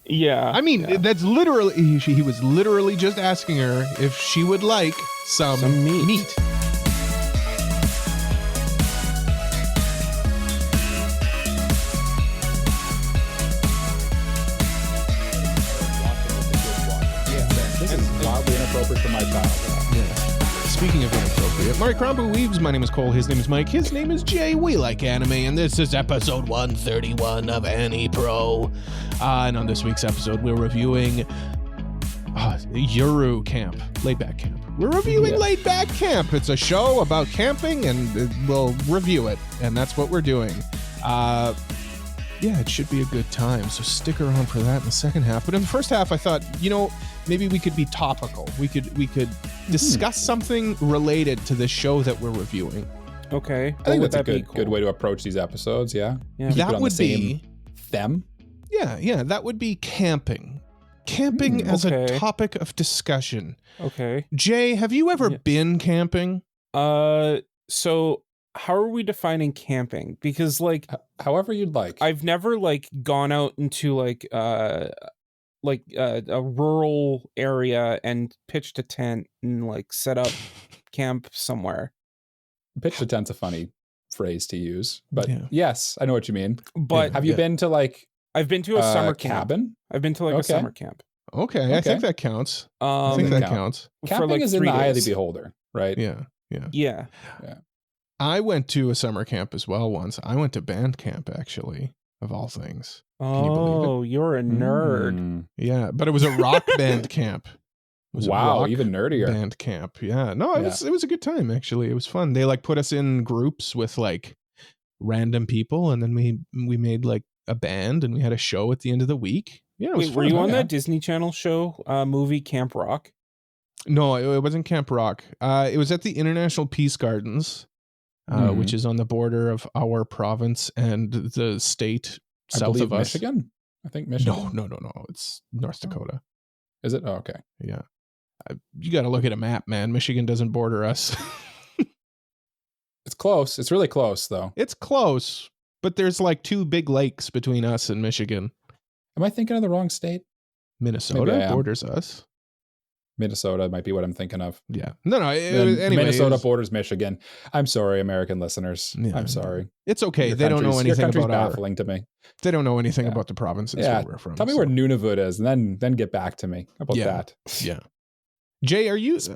Yeah. I mean, that's literally, he was literally just asking her if she would like some meat. This is wildly inappropriate for my child. Yeah. Speaking of inappropriate, Mark Crombo Weaves, my name is Cole, his name is Mike, his name is Jay, we like anime, and this is episode 131 of AniPro. And on this week's episode, we're reviewing Yuru Camp, Laid Back Camp. We're reviewing Laid Back Camp. It's a show about camping, and we'll review it, and that's what we're doing. Yeah, it should be a good time, so stick around for that in the second half. But in the first half, I thought, maybe we could be topical. We could discuss something related to the show that we're reviewing. Okay. I think that's a good way to approach these episodes, yeah. That would be them. Yeah, that would be camping. Camping as a topic of discussion. Okay. Jay, have you ever been camping? So how are we defining camping? Because however you'd like. I've never gone out into a rural area and pitched a tent and set up camp somewhere. Pitched a tent's a funny phrase to use, but yes, I know what you mean. But have you been to I've been to a summer cabin? Camp. I've been to a summer camp. Okay, I think that counts. I think that counts. Camping is in the eye of the beholder, right? Yeah. I went to a summer camp as well once. I went to band camp, actually, of all things. Can you believe it? You're a nerd. Yeah, but it was a rock band camp. It was even nerdier. Band camp. Yeah. No, it was a good time, actually. It was fun. They put us in groups with random people, and then we made a band, and we had a show at the end of the week. Yeah, it was fun. Were you on that Disney Channel show movie Camp Rock? No, it wasn't Camp Rock. It was at the International Peace Gardens, which is on the border of our province and the state south of us. Michigan? I think Michigan. No. It's North Dakota. Is it? Oh, okay. Yeah. You got to look at a map, man. Michigan doesn't border us. It's close. It's really close, though. It's close, but there's two big lakes between us and Michigan. Am I thinking of the wrong state? Minnesota borders us. Minnesota might be what I'm thinking of. Yeah. No. Anyway, Minnesota borders Michigan. I'm sorry, American listeners. Yeah, I'm sorry. It's okay. They don't know anything about baffling to me. They don't know anything about the provinces where we're from. Tell me where Nunavut is, and then get back to me. How about that? Yeah. Jay,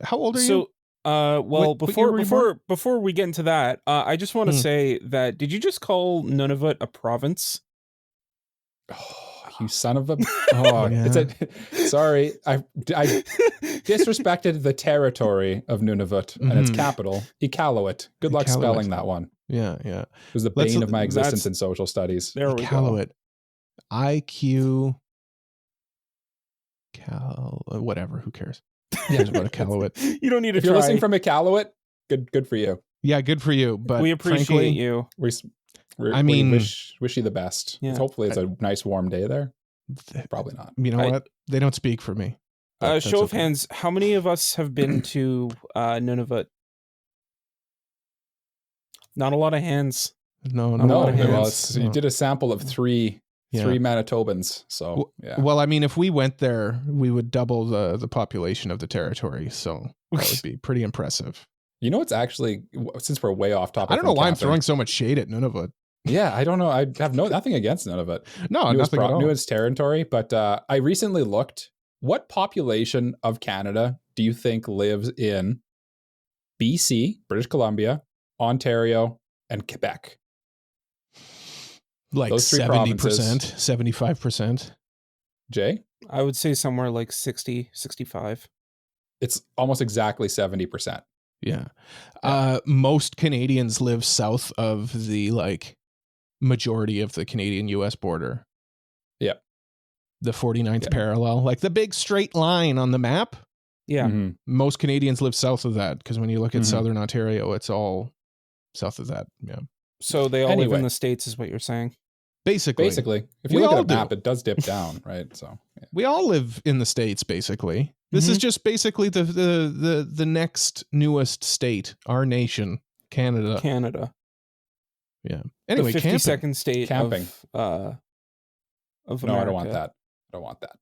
how old are you? So, before we get into that, I just want to say that, did you just call Nunavut a province? Oh, you son of a! Oh, sorry. I disrespected the territory of Nunavut and its capital, Iqaluit. Good luck spelling that one. Yeah. It was the bane of my existence in social studies. There we go. IQ. Whatever. Who cares? Cares about Iqaluit? You don't need to. If you're listening from Iqaluit, good for you. Yeah, good for you. But we appreciate you. We wish you the best. Yeah. Hopefully it's a nice warm day there. Probably not. You know what? They don't speak for me. Show of hands, how many of us have been to Nunavut? Not a lot of hands. No. Well, you did a sample of three Manitobans. So Well, I mean, if we went there, we would double the population of the territory. So that would be pretty impressive. You know, it's actually, since we're way off topic. I don't know why I'm throwing so much shade at Nunavut. Yeah, I don't know. I have nothing against Nunavut. No, nothing at all. Knew its territory, but I recently looked. What population of Canada do you think lives in BC, British Columbia, Ontario, and Quebec? Those 70%, 75%. Jay? I would say somewhere 60, 65. It's almost exactly 70%. Yeah. Most Canadians live south of the majority of the Canadian-US border. Yeah. The 49th parallel, the big straight line on the map. Yeah. Mm-hmm. Most Canadians live south of that, because when you look at southern Ontario, it's all south of that. Yeah. So they all live in the States is what you're saying? Basically. If you look at a map, it does dip down, right? So we all live in the States, basically. This is just basically the next newest state, our nation, Canada. Yeah. Anyway, the 52nd state camping. of No, America. I don't want that. don't want that.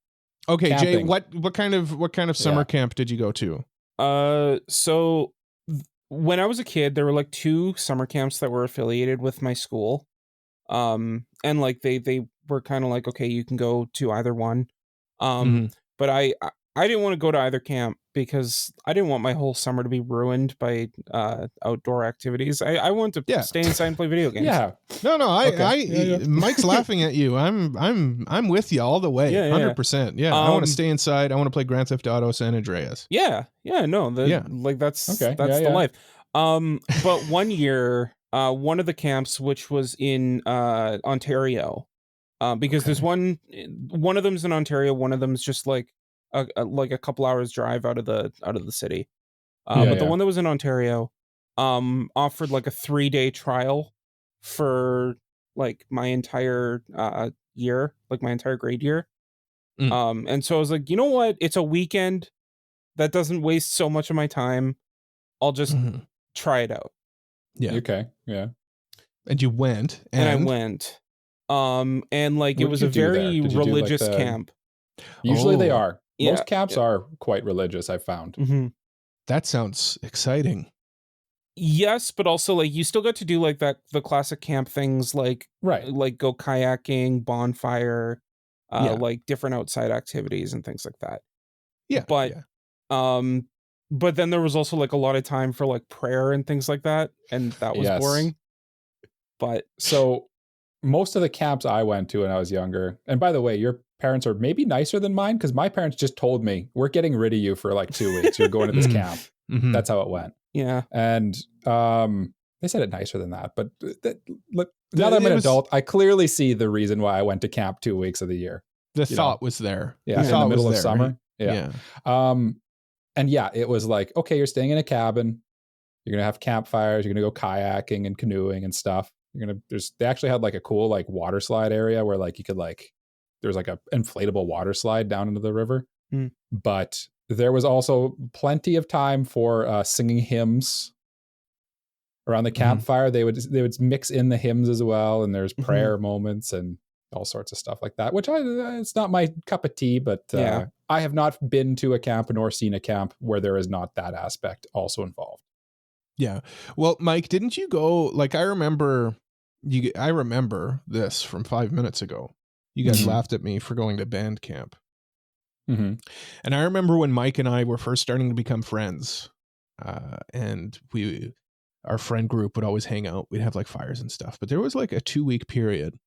Okay, Camping. Jay, what kind of summer camp did you go to? So when I was a kid, there were like 2 summer camps that were affiliated with my school. And like they were kind of like, okay, you can go to either one. But I didn't want to go to either camp because I didn't want my whole summer to be ruined by outdoor activities. I want to stay inside and play video games. Yeah. No, Mike's laughing at you. I'm with you all the way. 100%. Yeah. I want to stay inside. I want to play Grand Theft Auto San Andreas. Yeah. No, like that's the life. But one year, one of the camps, which was in Ontario, because there's one of them's in Ontario, one of them's just like a couple hours drive out of the city. But the one that was in Ontario offered like a 3-day trial for like my entire year, like my entire grade year. And so I was like, you know what? It's a weekend that doesn't waste so much of my time. I'll just try it out. Yeah. Okay. Yeah. And you went. And I went. And like it was a very religious camp. Usually they are. Most camps are quite religious, I've found. That sounds exciting. Yes, but also like you still got to do like the classic camp things like like go kayaking, bonfire, like different outside activities and things like that. Yeah. But then there was also like a lot of time for like prayer and things like that, and that was boring. But so most of the camps I went to when I was younger, and by the way, your parents are maybe nicer than mine, because my parents just told me, we're getting rid of you for like 2 weeks. You're going to this camp. That's how it went. Yeah. And they said it nicer than that. But look, now that I'm an adult, I clearly see the reason why I went to camp 2 weeks of the year. The thought was there. Yeah, in the middle of summer. Yeah. And yeah, it was like, okay, you're staying in a cabin. You're going to have campfires. You're going to go kayaking and canoeing and stuff. They actually had like a cool like water slide area where like you could like, there was like a inflatable water slide down into the river. But there was also plenty of time for singing hymns around the campfire. They would mix in the hymns as well. And there's prayer moments and all sorts of stuff like that, which it's not my cup of tea, but I have not been to a camp nor seen a camp where there is not that aspect also involved. Yeah. Well, Mike, didn't you go, like, I remember this from 5 minutes ago. You guys laughed at me for going to band camp. And I remember when Mike and I were first starting to become friends, and our friend group would always hang out. We'd have like fires and stuff, but there was like a 2-week period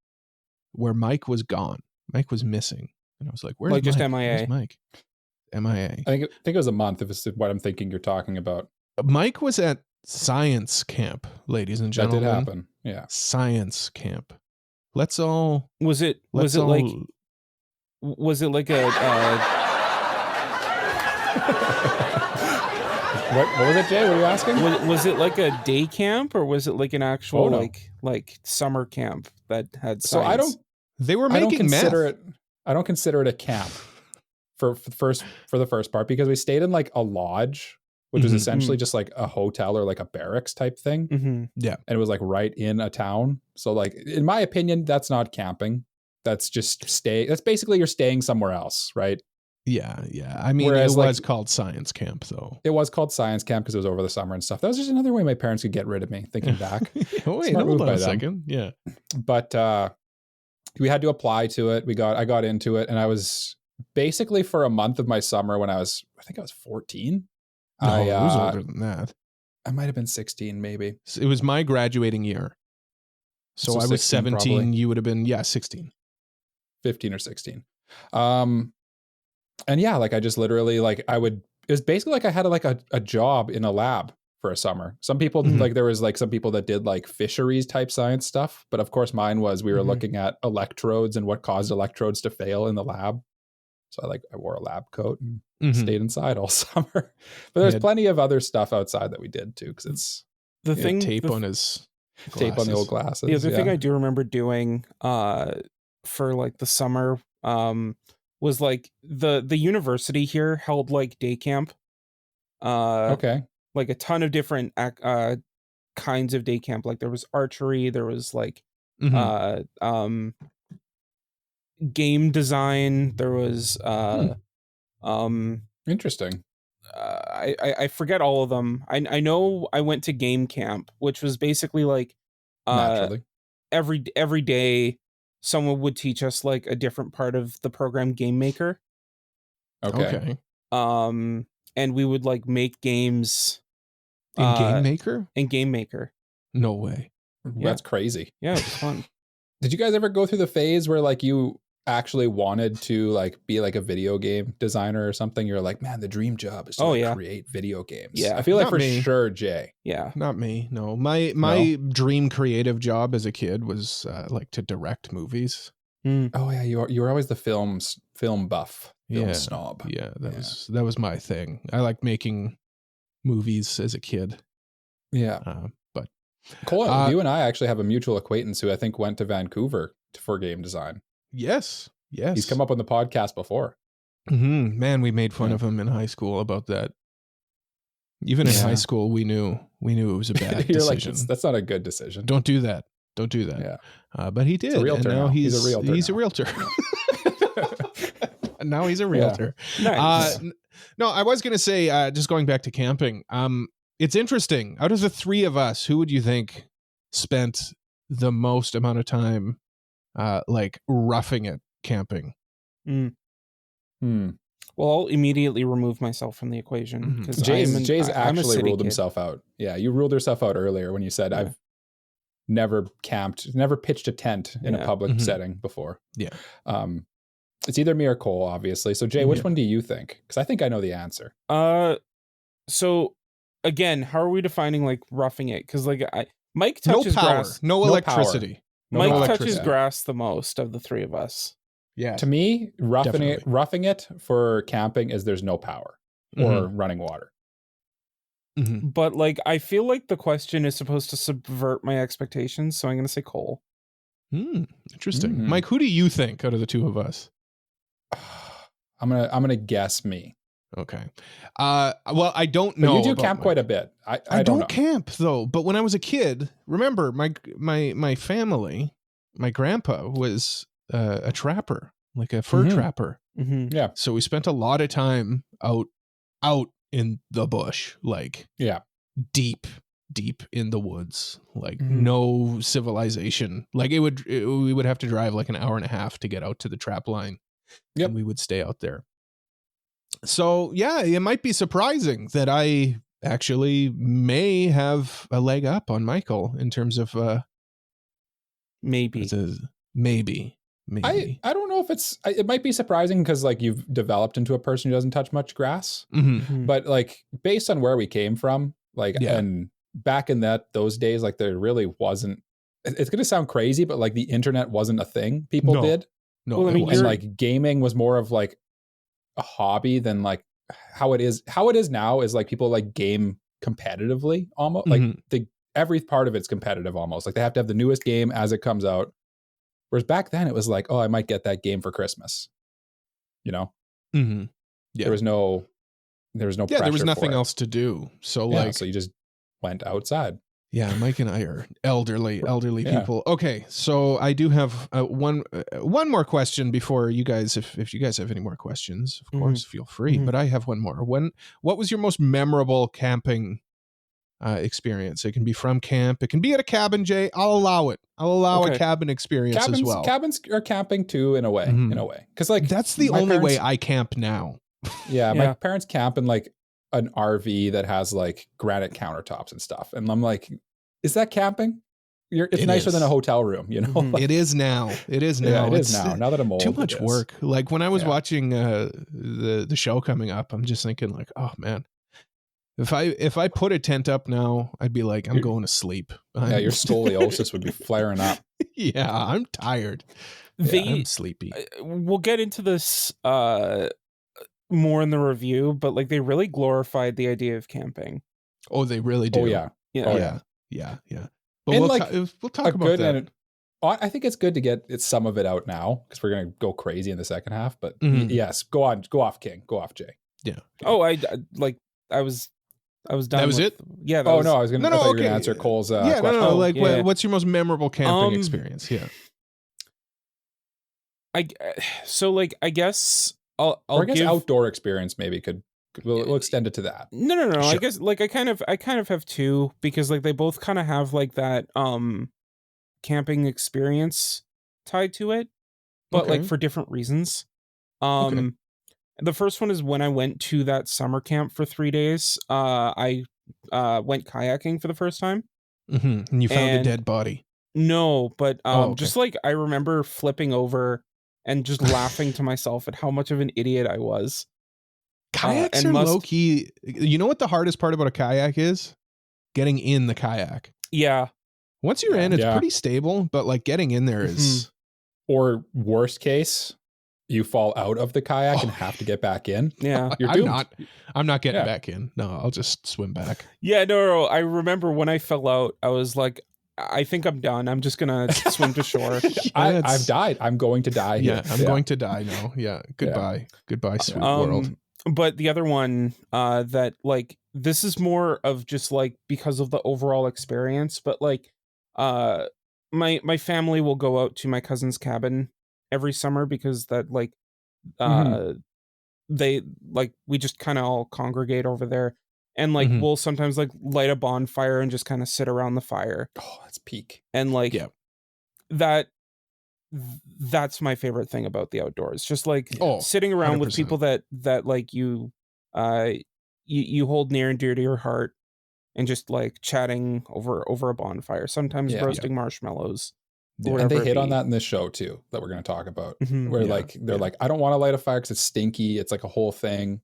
where Mike was gone. Mike was missing. And I was like, where's Mike? Just MIA. Where's Mike? MIA. I think it was a month, if it's what I'm thinking you're talking about. Mike was at science camp, ladies and gentlemen. That did happen. Yeah. Science camp. Let's all... Was it like a... What was it, Jay? What are you asking? Was it like a day camp, or was it like an actual like summer camp that had science? So they were making meth. I don't consider it a camp for the first part, because we stayed in like a lodge, which was essentially just like a hotel or like a barracks type thing. Yeah. And it was like right in a town. So like, in my opinion, that's not camping. That's just that's basically you're staying somewhere else, right? Yeah. I mean, it was called science camp, though. It was called science camp because it was over the summer and stuff. That was just another way my parents could get rid of me, thinking back. Wait, hold on a second. Yeah. But we had to apply to it. I got into it, and I was basically for a month of my summer when I think I was 14. No, it was older than that. I might have been 16, maybe. It was my graduating year. So I was 17. Probably. You would have been, 16. 15 or 16. And yeah, like I just literally it was basically like I had a job in a lab for a summer. Some people like there was like some people that did like fisheries type science stuff. But of course mine was, we were looking at electrodes and what caused electrodes to fail in the lab. So I wore a lab coat and stayed inside all summer. But there's plenty of other stuff outside that we did too. Cause it's tape on his glasses. Tape on the old glasses. Yeah, the thing I do remember doing for like the summer was like the university here held like day camp. Okay. Like a ton of different kinds of day camp. Like there was archery, there was like game design. There was interesting. I forget all of them. I know I went to game camp, which was basically like Naturally every day someone would teach us like a different part of the program Game Maker. Okay. And we would like make games in Game Maker? In Game Maker. No way. Yeah. That's crazy. Yeah, it was fun. Did you guys ever go through the phase where like you actually wanted to like be like a video game designer or something? You're like, man, the dream job is to create video games. Yeah. I feel like Not for me. sure, Jay. Yeah. Not me. No. My dream creative job as a kid was like to direct movies. Oh yeah, you were always the film buff, film snob. Yeah, that was my thing. I liked making movies as a kid. Yeah. But Cole, you and I actually have a mutual acquaintance who I think went to Vancouver for game design. Yes. He's come up on the podcast before. Mm-hmm. Man, we made fun of him in high school about that. Even in high school, we knew it was a bad decision. Like, that's not a good decision. Don't do that. Yeah. But he did. He's a realtor. And now he's a realtor. He's a realtor. And now he's a realtor. Yeah. Nice. No, I was going to say, just going back to camping. It's interesting. Out of the three of us, who would you think spent the most amount of time like roughing it camping? Well, I'll immediately remove myself from the equation because Jay's actually ruled himself out. Yeah, you ruled yourself out earlier when you said I've never camped, never pitched a tent in a public setting before. Yeah. It's either me or Cole, obviously. So Jay, which one do you think? Because I think I know the answer. So again, how are we defining like roughing it? Because like Mike touches grass, no electricity. Mike touches grass the most of the three of us. Yeah. To me, roughing it for camping is there's no power or running water. But like, I feel like the question is supposed to subvert my expectations, so I'm going to say Cole. Interesting. Mike, who do you think out of the two of us? I'm gonna guess me. Okay. Well, I don't know. But you do camp quite a bit. I don't camp though. But when I was a kid, remember my family, my grandpa was a trapper, like a fur trapper. Yeah. So we spent a lot of time out in the bush, like deep in the woods, like no civilization. Like we would have to drive like an hour and a half to get out to the trap line. Yep. And we would stay out there. So yeah, it might be surprising that I actually may have a leg up on Michael in terms of maybe. I don't know if it might be surprising because like you've developed into a person who doesn't touch much grass, but like based on where we came from, like and back in those days, like there really wasn't. It's going to sound crazy, but like the internet wasn't a thing people did. No, well, I mean, and like gaming was more of like a hobby than like how it is now is like people like game competitively almost like every part of it's competitive almost like they have to have the newest game as it comes out. Whereas back then it was like, oh, I might get that game for Christmas, you know? Yeah. There was no pressure. There was nothing else to do. So so you just went outside. Yeah, Mike and I are elderly people. Okay, so I do have one more question before you guys, if you guys have any more questions, of course, feel free. But I have one more. What was your most memorable camping experience? It can be from camp. It can be at a cabin, Jay. I'll allow it. I'll allow a cabin experience as well. Cabins are camping too, in a way. Because like that's the only way I camp now. Yeah, my parents camp in like an RV that has like granite countertops and stuff. And I'm like, is that camping? It's nicer than a hotel room, you know? It is now. It is now. Yeah, it is now. Now that I'm old. Too much work. Like when I was watching the show coming up, I'm just thinking like, oh man, if I put a tent up now, I'd be like, I'm going to sleep. Your scoliosis would be flaring up. Yeah, I'm tired. I'm sleepy. We'll get into this more in the review, but like they really glorified the idea of camping. Oh, they really do. Oh yeah. Yeah. But and we'll talk about that. I think it's good to get some of it out now because we're gonna go crazy in the second half. But yes, go off, King. Go off, Jay. Yeah. Oh, I was done. That was it. Yeah. I was gonna. I thought you were gonna answer Cole's. Question. What's your most memorable camping experience? Yeah. I guess I'll or I guess give outdoor experience maybe we'll extend it to that. No. Sure. I guess like I kind of have two, because like they both kind of have like that camping experience tied to it, but like for different reasons. The first one is when I went to that summer camp for 3 days. I went kayaking for the first time. And you found a dead body. No, but just like I remember flipping over and just laughing to myself at how much of an idiot I was. Kayaks are low key. You know what the hardest part about a kayak is? Getting in the kayak. Yeah. Once you're in, it's pretty stable, but like getting in there is. Or worst case, you fall out of the kayak and have to get back in. Yeah. You're doomed. I'm not getting back in. No, I'll just swim back. Yeah, no. I remember when I fell out, I was like, I think I'm done. I'm just going to swim to shore. I've died. I'm going to die here. I'm going to die now. Yeah. Goodbye. Yeah. Goodbye, sweet world. But the other one that like, this is more of just like because of the overall experience, but like my family will go out to my cousin's cabin every summer because that like they like we just kind of all congregate over there, and like we'll sometimes like light a bonfire and just kind of sit around the fire. Oh, that's peak. And like that's my favorite thing about the outdoors, just like sitting around 100%. With people that like you hold near and dear to your heart, and just like chatting over a bonfire, sometimes roasting marshmallows. And they hit on that in this show too, that we're going to talk about, where like they're like, I don't want to light a fire because it's stinky. It's like a whole thing.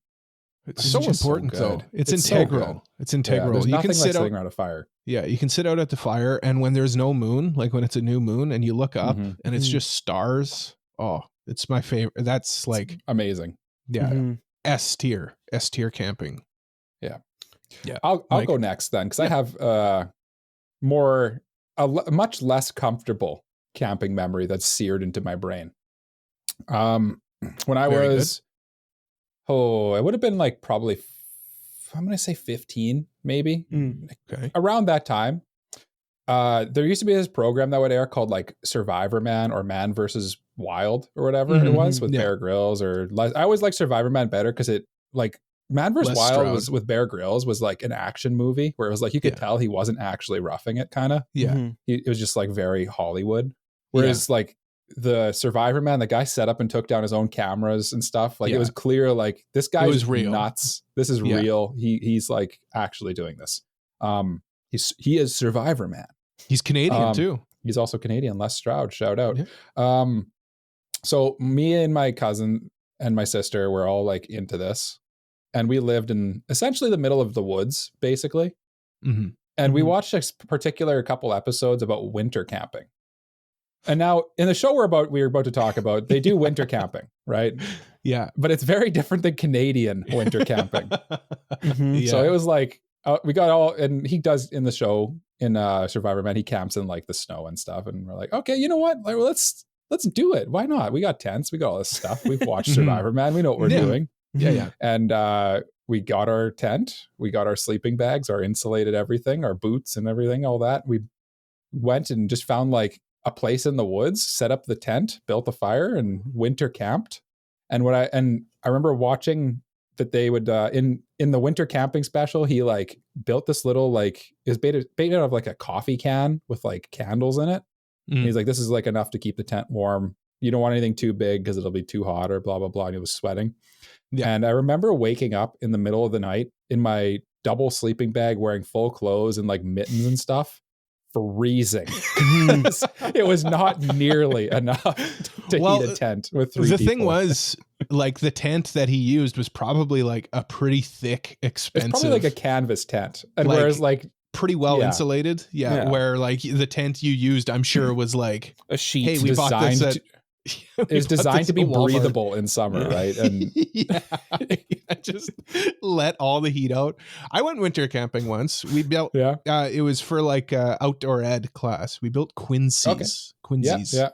It's so important though. It's integral. So it's integral. There's you nothing can like sitting around a fire. Yeah, you can sit out at the fire, and when there's no moon, like when it's a new moon, and you look up and it's just stars. Oh, it's my favorite. That's like it's amazing. Yeah, S tier camping. Yeah. I'll go next then, because I have a much less comfortable camping memory that's seared into my brain. When I was it would have been like probably I'm gonna say 15 maybe. Okay. Around that time, there used to be this program that would air called like Survivor Man or Man versus Wild or whatever it was, with Bear Grylls. Or I always liked Survivor Man better because it like Man vs. Wild was with Bear Grylls was like an action movie where it was like you could tell he wasn't actually roughing it, kind of. Yeah. It was just like very Hollywood. Whereas like the Survivor Man, the guy set up and took down his own cameras and stuff. Like it was clear, like this guy is nuts. This is real. He's like actually doing this. He is Survivor Man. He's Canadian too. He's also Canadian. Les Stroud, shout out. Yeah. So me and my cousin and my sister were all like into this. And we lived in essentially the middle of the woods, basically. And we watched a particular couple episodes about winter camping. And now in the show we're about to talk about, they do winter camping, right? Yeah. But it's very different than Canadian winter camping. So it was like, we got all, and he does in the show, in Survivor Man, he camps in like the snow and stuff. And we're like, okay, you know what? Like, well, let's do it. Why not? We got tents. We got all this stuff. We've watched Survivor Man. We know what we're doing. Yeah. And we got our tent, we got our sleeping bags, our insulated everything, our boots and everything, all that. We went and just found like a place in the woods, set up the tent, built a fire, and winter camped. And I remember watching that they would in the winter camping special, he like built this little like it was made out of like a coffee can with like candles in it. He's like, this is like enough to keep the tent warm. You don't want anything too big because it'll be too hot or blah blah blah. And he was sweating. Yeah. And I remember waking up in the middle of the night in my double sleeping bag, wearing full clothes and like mittens and stuff, freezing. It was not nearly enough to heat a tent with 3 people. The thing was, like, the tent that he used was probably like a pretty thick, expensive. It's probably like a canvas tent. And like, whereas like pretty well insulated. Yeah. Where like the tent you used, I'm sure was like a sheet. Hey, we bought this at it was designed to be breathable in summer, right? And just let all the heat out. I went winter camping once. We built it was for like outdoor ed class. We built quinsies. Quinsies. Yeah.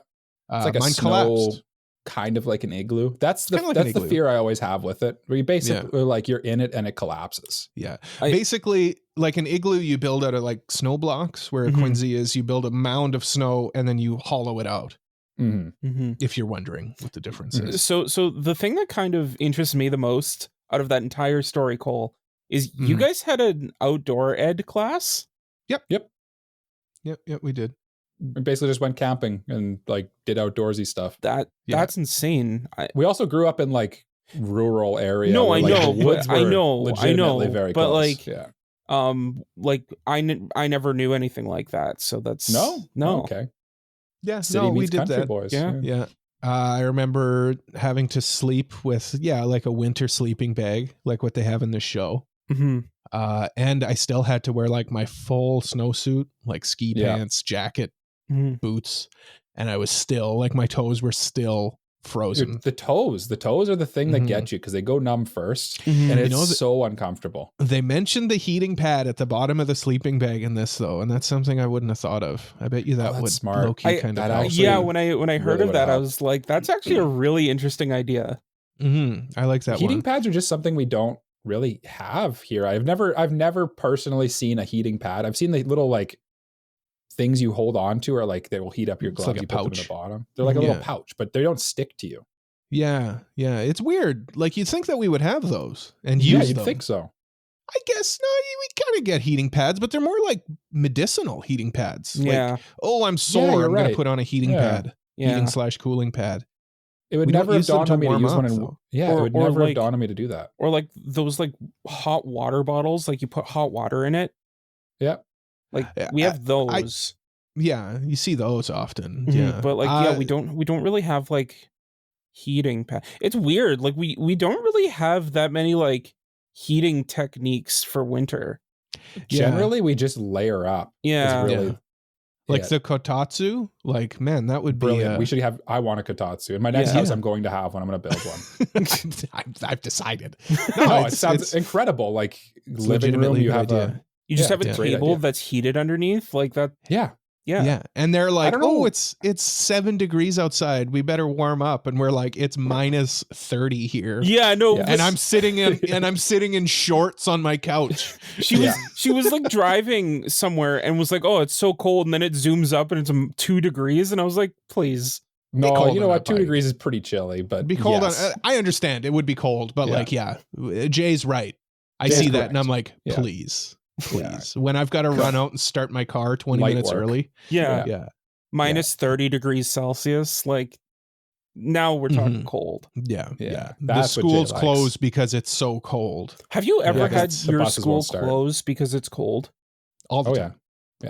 It's like a snow collapsed. Kind of like an igloo. That's the fear I always have with it. Where you basically like you're in it and it collapses. Yeah. Basically like an igloo you build out of like snow blocks, where a quinsie is you build a mound of snow and then you hollow it out. If you're wondering what the difference is. So the thing that kind of interests me the most out of that entire story, Cole, is you guys had an outdoor ed class? Yep, we did. We basically just went camping and like did outdoorsy stuff. That's insane. We also grew up in like rural area. No, where, I like, know, the woods but I were know, legitimately very but close. like I never knew anything like that. So that's no. Oh, okay. Yeah, City we meets did country that. boys. Yeah. I remember having to sleep with like a winter sleeping bag, like what they have in the show. And I still had to wear like my full snowsuit, like ski pants, jacket, boots, and I was still like my toes were still frozen. Dude, the toes are the thing that get you because they go numb first, and it's so uncomfortable. They mentioned the heating pad at the bottom of the sleeping bag in this though, and that's something I wouldn't have thought of. I bet you that would smart. low-key kind of help. Yeah, when I heard of that, I was like, that's actually a really interesting idea. I like that. Heating pads are just something we don't really have here. I've never personally seen a heating pad. I've seen the little like things you hold on to, or like they will heat up your gloves. Like you put them in the bottom. They're like a little pouch, but they don't stick to you. Yeah. It's weird. Like you'd think that we would have those and use them. You'd think so. I guess we kind of get heating pads, but they're more like medicinal heating pads. Yeah. Like, oh, I'm sore. I'm going to put on a heating pad. Yeah. Heating/cooling pad. It would never have dawned on me to use one. It would never have dawned on me to do that. Or like those like hot water bottles, like you put hot water in it. Yeah. Like we have those. You see those often. Yeah. But like, we don't really have like heating pad. It's weird. Like we don't really have that many like heating techniques for winter. Generally, we just layer up. Yeah. Really, like the kotatsu, like, man, that would be brilliant. We should have. I want a kotatsu in my next house. I'm going to have one. I'm going to build one. I've decided. No, it sounds incredible. Like living room, you have you just have a table that's heated underneath, like that. Yeah. And they're like, it's 7 degrees outside. We better warm up. And we're like, it's minus 30 here. Yeah, no. Yeah. And I'm sitting in shorts on my couch. She was like driving somewhere and was like, oh, it's so cold. And then it zooms up and it's 2 degrees. And I was like, please. No, you know what? 2 degrees is pretty chilly, but be cold. I understand it would be cold, but Jay's right. Jay's see correct. That and I'm like, please. When I've got to run out and start my car 20 minutes early. Minus 30 degrees Celsius. Like now we're talking cold. Yeah. The school's closed because it's so cold. Have you ever had your school closed because it's cold? All the time.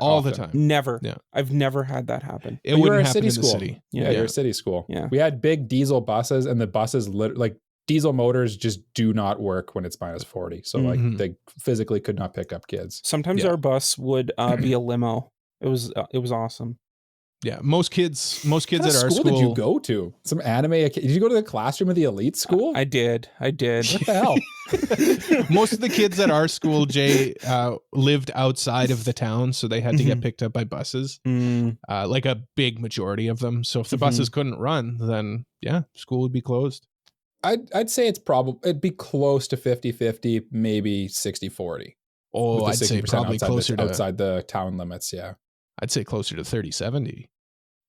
All the time. Never. Yeah. I've never had that happen. It wouldn't happen in the city. Yeah, you're a city school. Yeah. We had big diesel buses, and the buses like diesel motors just do not work when it's minus 40. So like they physically could not pick up kids. Sometimes our bus would be a limo. It was awesome. Yeah, most kids at our school. Did you go to some anime? Did you go to the classroom of the elite school? I did. What the hell? Most of the kids at our school, Jay, lived outside of the town, so they had to get picked up by buses. Like a big majority of them. So if the buses couldn't run, then school would be closed. I'd say it'd be close to 50-50, maybe 60-40. Oh, I'd say probably closer to outside the town limits. Yeah. I'd say closer to 30-70.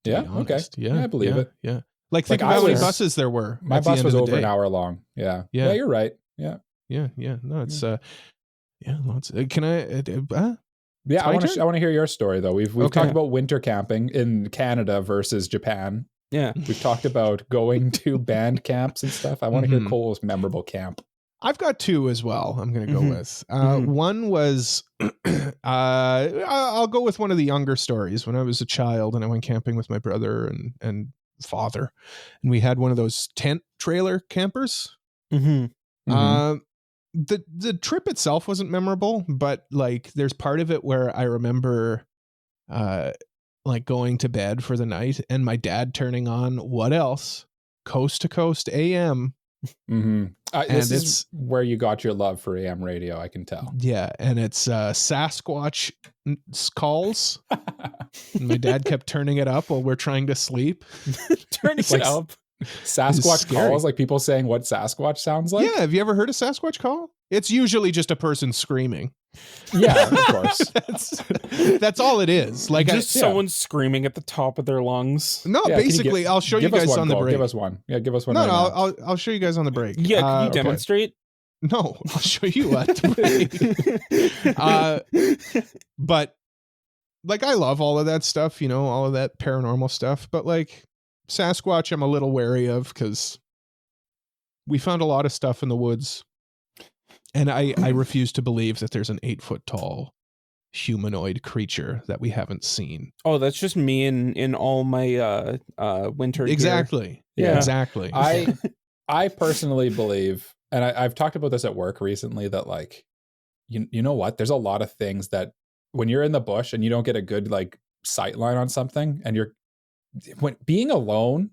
Yeah. Okay. Yeah, I believe it. Yeah. Like think about how many buses there were. My bus was over an hour long. Yeah. Yeah. You're right. Yeah. Yeah. No, it's lots. Can I? Yeah, I want to hear your story though. We've talked about winter camping in Canada versus Japan. Yeah. We've talked about going to band camps and stuff. I want to hear Cole's memorable camp. I've got 2 as well. I'm going to go with. One was, I'll go with one of the younger stories. When I was a child and I went camping with my brother and father, and we had one of those tent trailer campers. The trip itself wasn't memorable, but like there's part of it where I remember like going to bed for the night and my dad turning on what else? Coast to Coast AM. This is where you got your love for AM radio, I can tell. Yeah, and it's Sasquatch calls. And my dad kept turning it up while we're trying to sleep. Turning it up. Sasquatch calls, like people saying what Sasquatch sounds like? Yeah, have you ever heard a Sasquatch call? It's usually just a person screaming. Yeah, of course. That's all it is. Like just someone screaming at the top of their lungs. No, basically, I'll show you guys on the break. Give us one. Yeah, give us one. No, I'll show you guys on the break. Yeah, can you demonstrate? No, I'll show you at the break. But like, I love all of that stuff, all of that paranormal stuff. But like Sasquatch, I'm a little wary of because we found a lot of stuff in the woods. And I refuse to believe that there's an 8-foot tall humanoid creature that we haven't seen. Oh, that's just me in all my winter exactly gear. Yeah, exactly. I personally believe, and I've talked about this at work recently, that like you know what, there's a lot of things that when you're in the bush and you don't get a good like sight line on something, and when being alone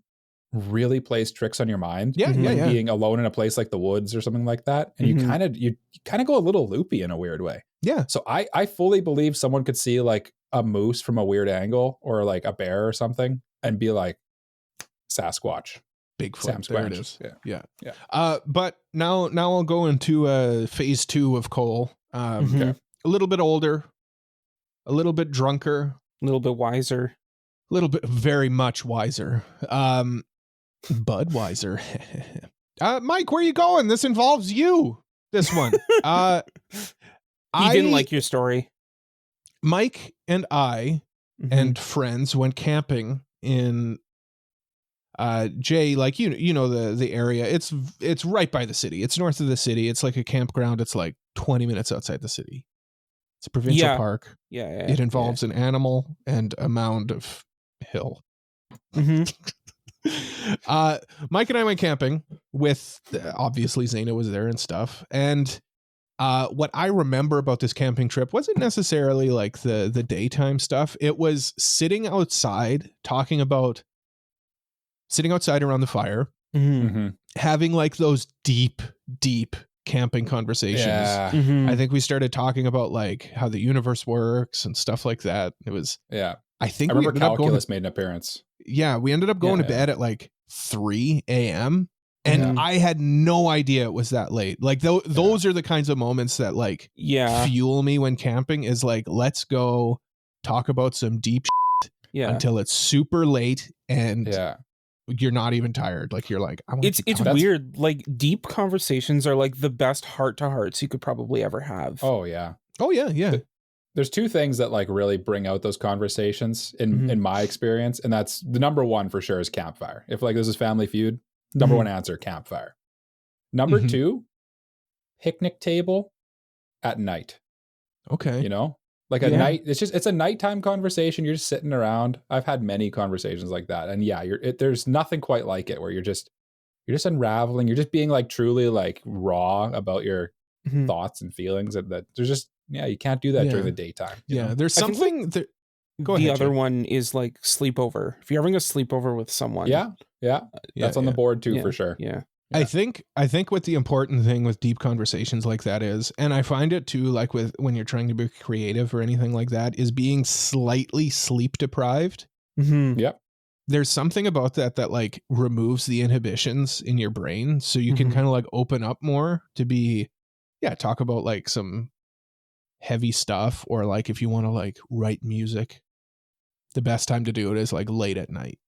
really plays tricks on your mind. Yeah. Being alone in a place like the woods or something like that, and you kind of go a little loopy in a weird way. Yeah. So I fully believe someone could see like a moose from a weird angle, or like a bear or something, and be like, Sasquatch, Bigfoot. There it is. Yeah. But now I'll go into phase 2 of Cole. A little bit older, a little bit drunker, a little bit wiser, a little bit very much wiser. Budweiser. Mike, where are you going? This involves you. This one. He didn't like your story. Mike and I and friends went camping in Jay, like you know the area. It's right by the city. It's north of the city. It's like a campground. It's like 20 minutes outside the city. It's a provincial park. Yeah. It involves an animal and a mound of hill. Mike and I went camping with, obviously Zaina was there and stuff. And what I remember about this camping trip wasn't necessarily like the daytime stuff. It was sitting outside around the fire, having like those deep camping conversations. Yeah. I think we started talking about like how the universe works and stuff like that. It was, I remember calculus made an appearance. Yeah, we ended up going to bed at like 3 a.m. and I had no idea it was that late. Like those are the kinds of moments that like fuel me when camping, is like, let's go talk about some deep shit until it's super late and you're not even tired. Like you're like, it's weird. Like deep conversations are like the best heart-to-hearts you could probably ever have. Oh yeah. There's two things that like really bring out those conversations in my experience, and that's the number one for sure is campfire. If like this is Family Feud, number one answer, campfire. Number two, picnic table at night. Okay. Like a night, it's a nighttime conversation. You're just sitting around. I've had many conversations like that, and there's nothing quite like it, where you're just unraveling. You're just being like truly like raw about your thoughts and feelings. That there's just you can't do that during the daytime. There's something. Go ahead. The other one is like sleepover. If you're having a sleepover with someone, that's on the board too for sure. Yeah. I think what the important thing with deep conversations like that is, and I find it too, like with when you're trying to be creative or anything like that, is being slightly sleep deprived. Yep. There's something about that like removes the inhibitions in your brain, so you can kind of like open up more to be, talk about like some heavy stuff, or like if you want to like write music, the best time to do it is like late at night.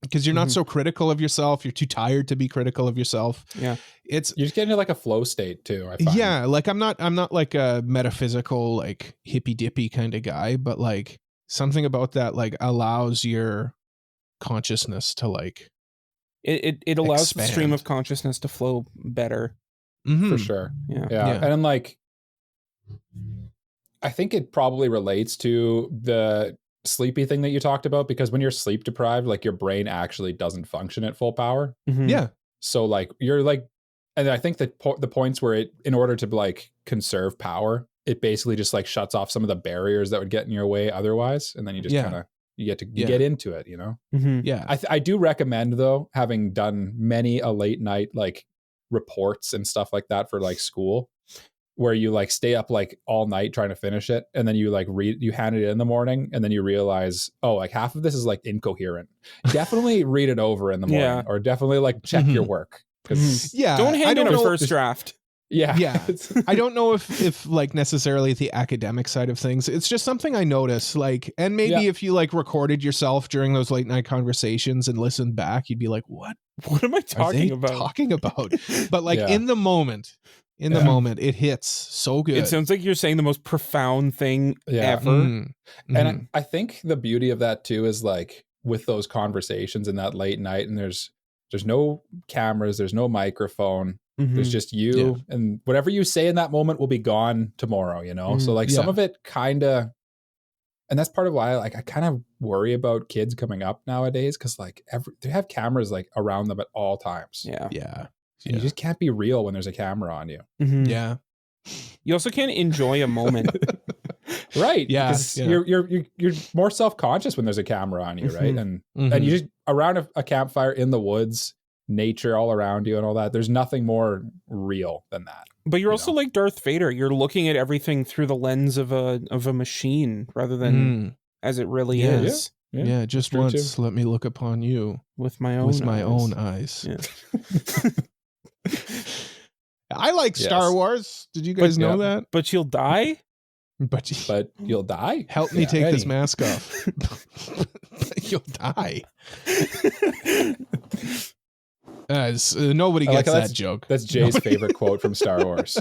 Because you're not so critical of yourself. You're too tired to be critical of yourself. You're just getting into like a flow state too, I find. Yeah, like I'm not like a metaphysical like hippy dippy kind of guy, but like something about that like allows your consciousness to like it allows the stream of consciousness to flow better. For sure. Yeah. And like I think it probably relates to the sleepy thing that you talked about, because when you're sleep deprived, like your brain actually doesn't function at full power. So like you're like, and I think that the points where it, in order to like conserve power, it basically just like shuts off some of the barriers that would get in your way otherwise, and then you just kind of you get into it, I do recommend, though, having done many a late night like reports and stuff like that for like school, where you like stay up like all night trying to finish it, and then you like you hand it in the morning, and then you realize, oh, like half of this is like incoherent. Definitely read it over in the morning, or definitely like check your work. Don't hand in a first draft. Yeah. I don't know if like necessarily the academic side of things. It's just something I notice, like, and maybe if you like recorded yourself during those late night conversations and listened back, you'd be like, what am I talking about? But like in the moment, it hits so good. It sounds like you're saying the most profound thing ever. Mm-hmm. And I think the beauty of that too is like with those conversations in that late night, and there's no cameras, there's no microphone. There's just you and whatever you say in that moment will be gone tomorrow, you know? So like some of it kind of, and that's part of why like I kind of worry about kids coming up nowadays. Cause like they have cameras like around them at all times. Yeah. So you just can't be real when there's a camera on you. Yeah. You also can't enjoy a moment. Right. Yeah. Because you're more self-conscious when there's a camera on you. Right. And you just around a campfire in the woods, nature all around you and all that. There's nothing more real than that. But you're also like Darth Vader. You're looking at everything through the lens of a machine rather than as it really is. Yeah, just true once. Too. Let me look upon you with my own eyes. Yeah. I like Star Wars. Did you guys know that? But you'll die. But you'll die. Help me take this mask off. You'll die. Nobody gets that joke. That's Jay's favorite quote from Star Wars.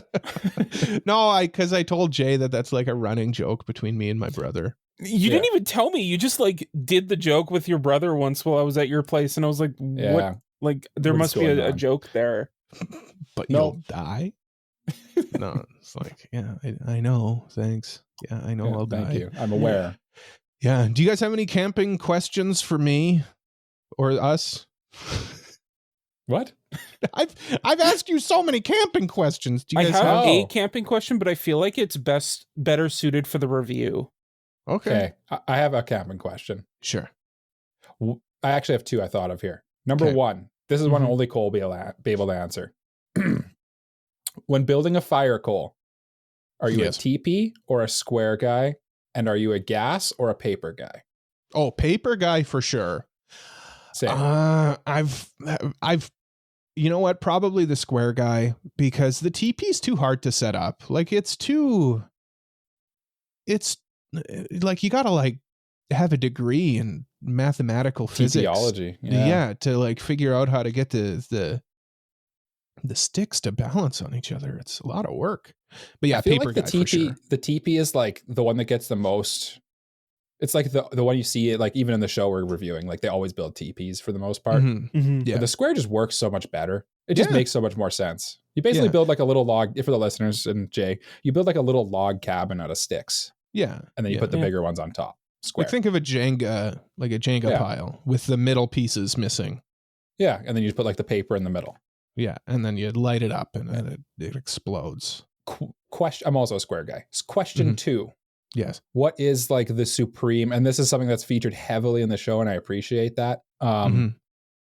No, because I told Jay that's like a running joke between me and my brother. You didn't even tell me. You just like did the joke with your brother once while I was at your place, and I was like, "What? Like there must be a joke there." But you'll die. No, it's like, I know. Thanks. Yeah, I know I'll die. Thank you. I'm aware. Yeah. Do you guys have any camping questions for me or us? What? I've asked you so many camping questions. Do you guys have a camping question, but I feel like it's better suited for the review. Okay. I have a camping question. Sure. I actually have two I thought of here. Number one, this is one only Cole be able to answer. When building a fire, Cole, are you a teepee or a square guy? And are you a gas or a paper guy? Oh, paper guy for sure. Same. I've you know what? Probably the square guy, because the teepee's too hard to set up. Like it's like you gotta like have a degree in mathematical physics. Theology. Yeah, to like figure out how to get the sticks to balance on each other. It's a lot of work. But yeah, I feel paper like the guy teepee, for sure. The teepee is like the one that gets the most. It's like the one you see it like even in the show we're reviewing, like they always build teepees for the most part. Yeah. But the square just works so much better. It just makes so much more sense. You basically build like a little log, for the listeners and Jay, you build like a little log cabin out of sticks. Yeah. And then you put the bigger ones on top. Square. Like think of a Jenga, like a Jenga pile with the middle pieces missing. Yeah. And then you just put like the paper in the middle. Yeah. And then you light it up and then it explodes. I'm also a square guy. Question 2. Yes. What is like the supreme, and this is something that's featured heavily in the show, and I appreciate that.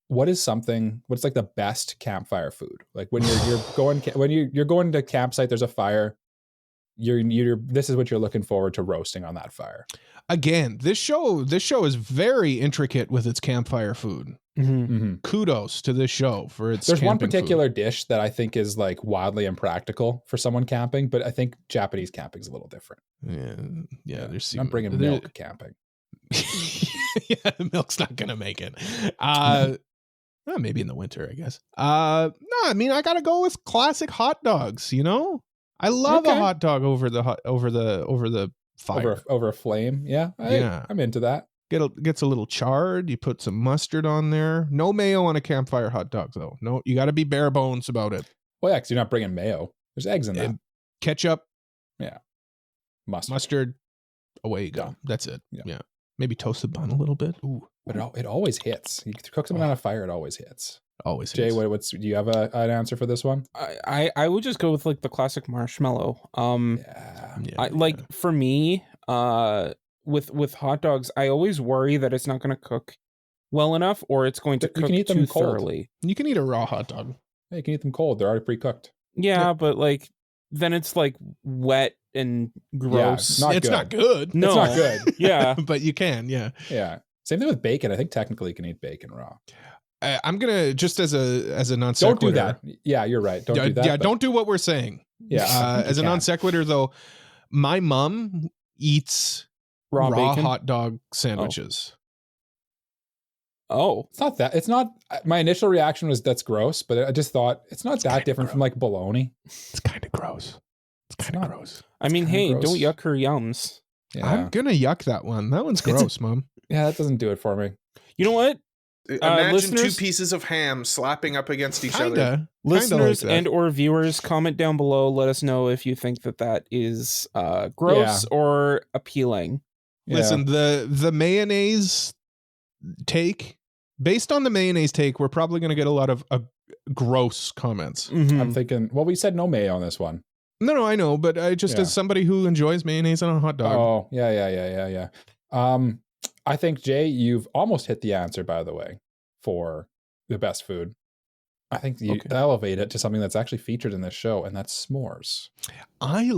What's like the best campfire food? Like when you're going to campsite, there's a fire. This is what you're looking forward to roasting on that fire. Again, this show is very intricate with its campfire food. Kudos to this show for its. There's one particular dish that I think is like wildly impractical for someone camping, but I think Japanese camping is a little different. Yeah. I'm bringing milk camping. Yeah, the milk's not gonna make it. Well, maybe in the winter, I guess. No, I mean I gotta go with classic hot dogs. You know, I love a hot dog over the fire, over a flame. Yeah, I'm into that. Gets a little charred. You put some mustard on there. No mayo on a campfire hot dog, though. No, you got to be bare bones about it. Well, yeah, because you're not bringing mayo. There's eggs in that. Ketchup. Yeah. Mustard. Away you go. Done. That's it. Yeah. Maybe toast the bun a little bit. Ooh. But it always hits. You cook something on a fire, it always hits. Always Jay, hits. do you have an answer for this one? I would just go with like the classic marshmallow. For me, with hot dogs, I always worry that it's not going to cook well enough, or it's going to cook too thoroughly. You can eat a raw hot dog. Yeah, you can eat them cold. They're already pre-cooked. Yeah, but like then it's like wet and gross. Yeah, it's not good. No, it's not good. Yeah, but you can. Yeah. Yeah. Same thing with bacon. I think technically you can eat bacon raw. I'm gonna just as a non sequitur. Don't do that. Yeah, you're right. Don't do that. Yeah, don't do what we're saying. Yeah. As a non sequitur, though, my mom eats raw hot dog sandwiches. Oh, it's not that. It's not. My initial reaction was that's gross, but I just thought it's not that different from like bologna. It's kind of gross. It's kind of gross. I mean, hey, gross. Don't yuck her yums. Yeah. I'm gonna yuck that one. That one's gross, Mom. Yeah, that doesn't do it for me. You know what? Imagine two pieces of ham slapping up against each other. Listeners like and or viewers, comment down below. Let us know if you think that is gross or appealing. Yeah. Listen, the mayonnaise take, based on the mayonnaise take, we're probably going to get a lot of gross comments. Mm-hmm. I'm thinking, well, we said no mayo on this one. No, I know, but I just as somebody who enjoys mayonnaise on a hot dog. Oh, yeah. I think, Jay, you've almost hit the answer, by the way, for the best food. I think you elevate it to something that's actually featured in this show, and that's s'mores. I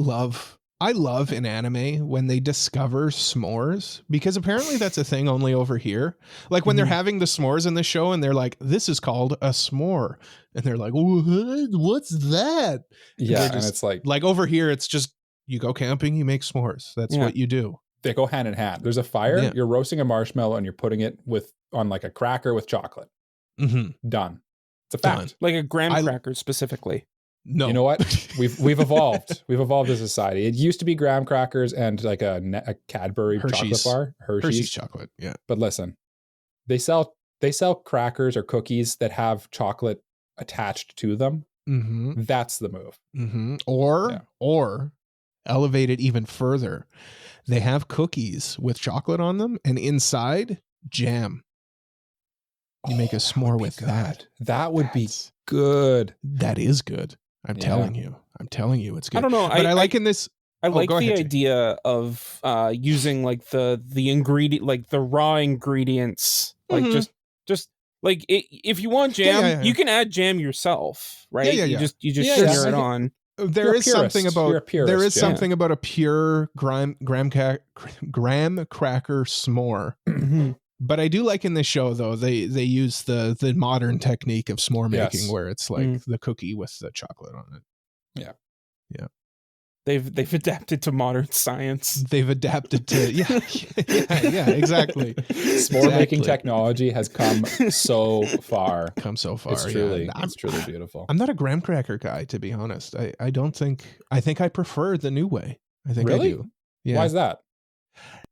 love in anime when they discover s'mores, because apparently that's a thing only over here. Like when they're having the s'mores in the show and they're like, this is called a s'more. And they're like, what's that? Yeah, and it's like over here, it's just you go camping, you make s'mores. That's what you do. They go hand in hand. There's a fire, you're roasting a marshmallow and you're putting it on like a cracker with chocolate. Mm-hmm. Done. It's a fact. Done. Like a graham cracker specifically. No. You know what? We've evolved. We've evolved as a society. It used to be graham crackers and like a Cadbury chocolate bar. Hershey's chocolate. Yeah. But listen, they sell crackers or cookies that have chocolate attached to them. Mm-hmm. That's the move. Mm-hmm. Or elevate it even further. They have cookies with chocolate on them and inside jam. You make a s'more with that. That would be good. That is good. I'm telling you, it's good. I don't know. But I like the idea of using like the ingredient, like the raw ingredients, like just like if you want jam, you can add jam yourself, right? You just smear it on. There is something about a pure graham cracker s'more. Mm-hmm. But I do like in this show though they use the modern technique of s'more making where it's like the cookie with the chocolate on it. Yeah. They've adapted to modern science. They've adapted to exactly. S'more making technology has come so far. It's truly beautiful. I'm not a graham cracker guy, to be honest. I think I prefer the new way. I think I do. Yeah. Why is that?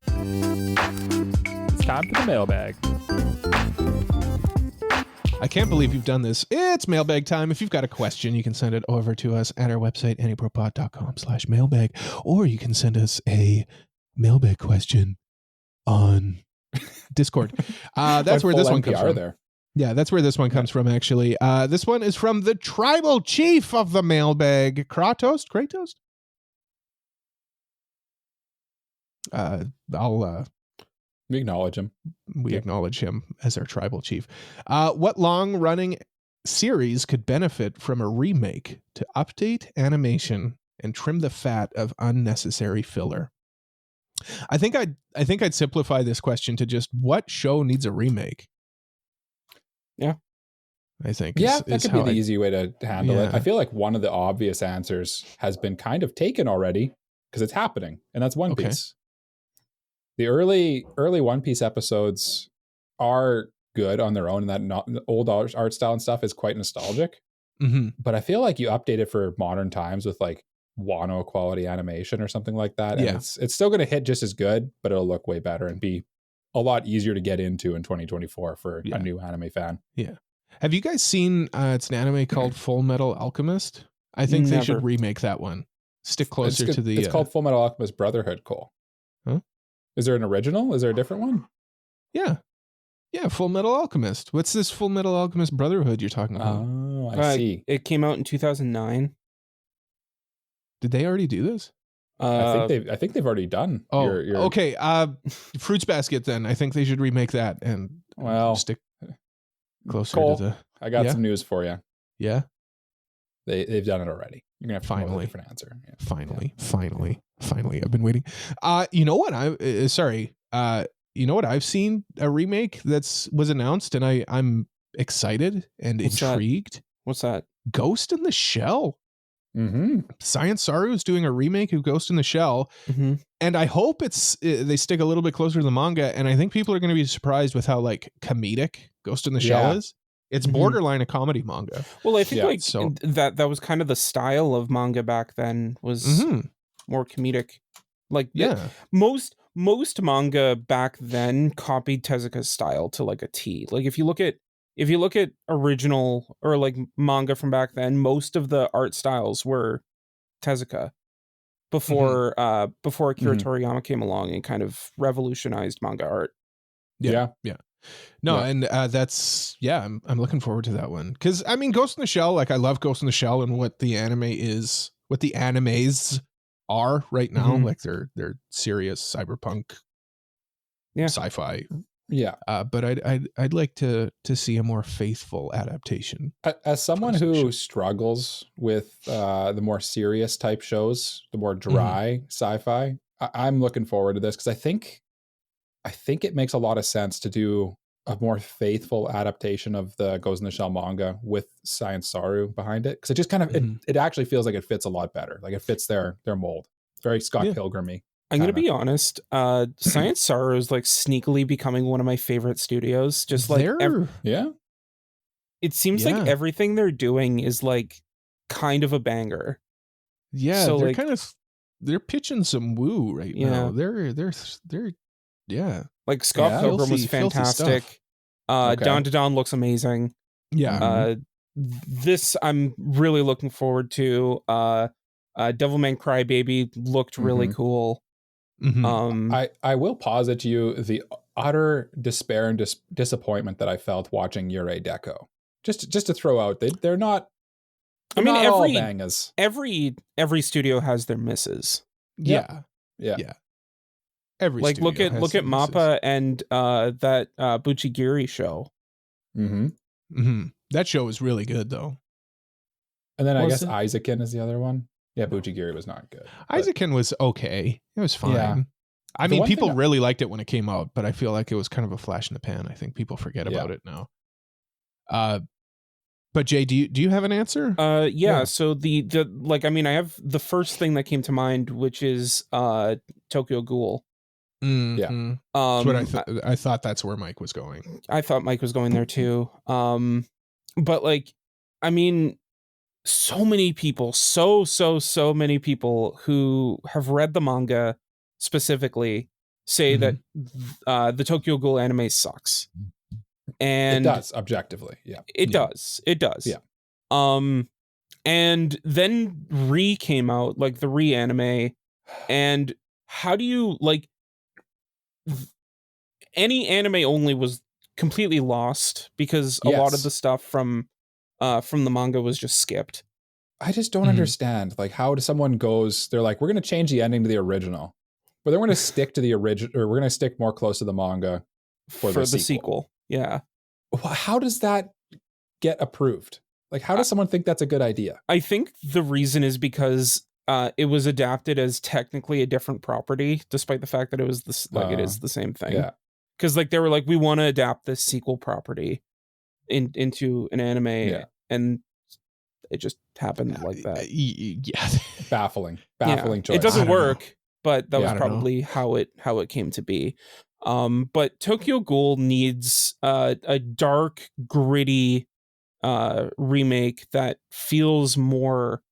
It's time for the mailbag. I can't believe you've done this. It's mailbag time. If you've got a question, you can send it over to us at our website, AniProPod.com/mailbag, or you can send us a mailbag question on Discord. That's where this one comes from. There. Yeah, that's where this one comes from, actually. This one is from the tribal chief of the mailbag, Kratos. We acknowledge him. We acknowledge him as our tribal chief. What long-running series could benefit from a remake to update animation and trim the fat of unnecessary filler? I think I'd simplify this question to just what show needs a remake? Yeah. I think. That could be the easy way to handle it. I feel like one of the obvious answers has been kind of taken already because it's happening, and that's One Piece. The early One Piece episodes are good on their own, and that old art style and stuff is quite nostalgic. Mm-hmm. But I feel like you update it for modern times with like Wano quality animation or something like that, and it's still going to hit just as good, but it'll look way better and be a lot easier to get into in 2024 for a new anime fan. Yeah. Have you guys seen? It's an anime called Full Metal Alchemist. I think they should remake that one. Stick closer to the. It's called Full Metal Alchemist Brotherhood. Cole. Huh? Is there an original? Is there a different one? Yeah, Full Metal Alchemist. What's this Full Metal Alchemist Brotherhood you're talking about? Oh, I see. It came out in 2009. Did they already do this? I think they've already done. Oh, okay. Fruits Basket. Then I think they should remake that and stick closer Cole, to the. I got some news for you. Yeah, they've done it already. You're gonna have to come up with a different answer. Yeah. Finally, I've been waiting. You know what? You know what? I've seen a remake was announced, and I'm excited and intrigued. What's that? Ghost in the Shell. Mm-hmm. Science Saru is doing a remake of Ghost in the Shell, and I hope they stick a little bit closer to the manga. And I think people are going to be surprised with how like comedic Ghost in the Shell is. It's borderline a comedy manga. Well, I think that was kind of the style of manga back then, was more comedic. Like most manga back then copied Tezuka's style to like a T. Like if you look at original or like manga from back then, most of the art styles were Tezuka before Akira Toriyama came along and kind of revolutionized manga art. Yeah. No, and that's I'm looking forward to that one, because I mean Ghost in the Shell, like I love Ghost in the Shell and what the animes are right now, like they're serious cyberpunk, sci-fi. Yeah, but I'd like to see a more faithful adaptation. As someone who struggles with the more serious type shows, the more dry sci-fi, I'm looking forward to this, because I think it makes a lot of sense to do a more faithful adaptation of the Ghost in the Shell manga with Science Saru behind it, because it just kind of it actually feels like it fits a lot better. Like it fits their mold. It's very Scott Pilgrim-y. I'm going to be honest. Science Saru is like sneakily becoming one of my favorite studios. Just like it seems like everything they're doing is like kind of a banger. Yeah, so they're they're pitching some woo right now. They're like Scott Pilgrim was fantastic. Dawn to Dawn looks amazing. Yeah. This I'm really looking forward to. Devilman Crybaby looked really cool. I will posit to you the utter despair and disappointment that I felt watching Yurei Deco. Just to throw out, they're not. I mean, not all bangers. Every studio has their misses. Yeah. Every like look at Mappa and that Buchigiri show. That show was really good though. And then I guess Isaacin is the other one. Yeah, Buchigiri was not good. Isaacin was okay. It was fine. Yeah. I mean, people really liked it when it came out, but I feel like it was kind of a flash in the pan. I think people forget about it now. But Jay, do you have an answer? So the like, I mean, I have the first thing that came to mind, which is Tokyo Ghoul. That's what I thought that's where Mike was going. I thought Mike was going there too. But like, I mean, so many people, so many people who have read the manga specifically say that the Tokyo Ghoul anime sucks. And it does, objectively. Yeah. It does. Yeah. And then Re came out, like the Re anime, and how do you like any anime only was completely lost because a lot of the stuff from the manga was just skipped. I just don't understand, like, how someone goes, they're like, we're going to change the ending to the original, but they're going to stick to the original, or we're going to stick more close to the manga for the sequel. Yeah. How does that get approved? Like, how does someone think that's a good idea? I think the reason is because it was adapted as technically a different property, despite the fact that it was it is the same thing. Yeah. Because like they were like, we want to adapt this sequel property into an anime, and it just happened like that. Baffling choice. It doesn't work, but that was probably how it came to be. But Tokyo Ghoul needs a dark, gritty remake that feels more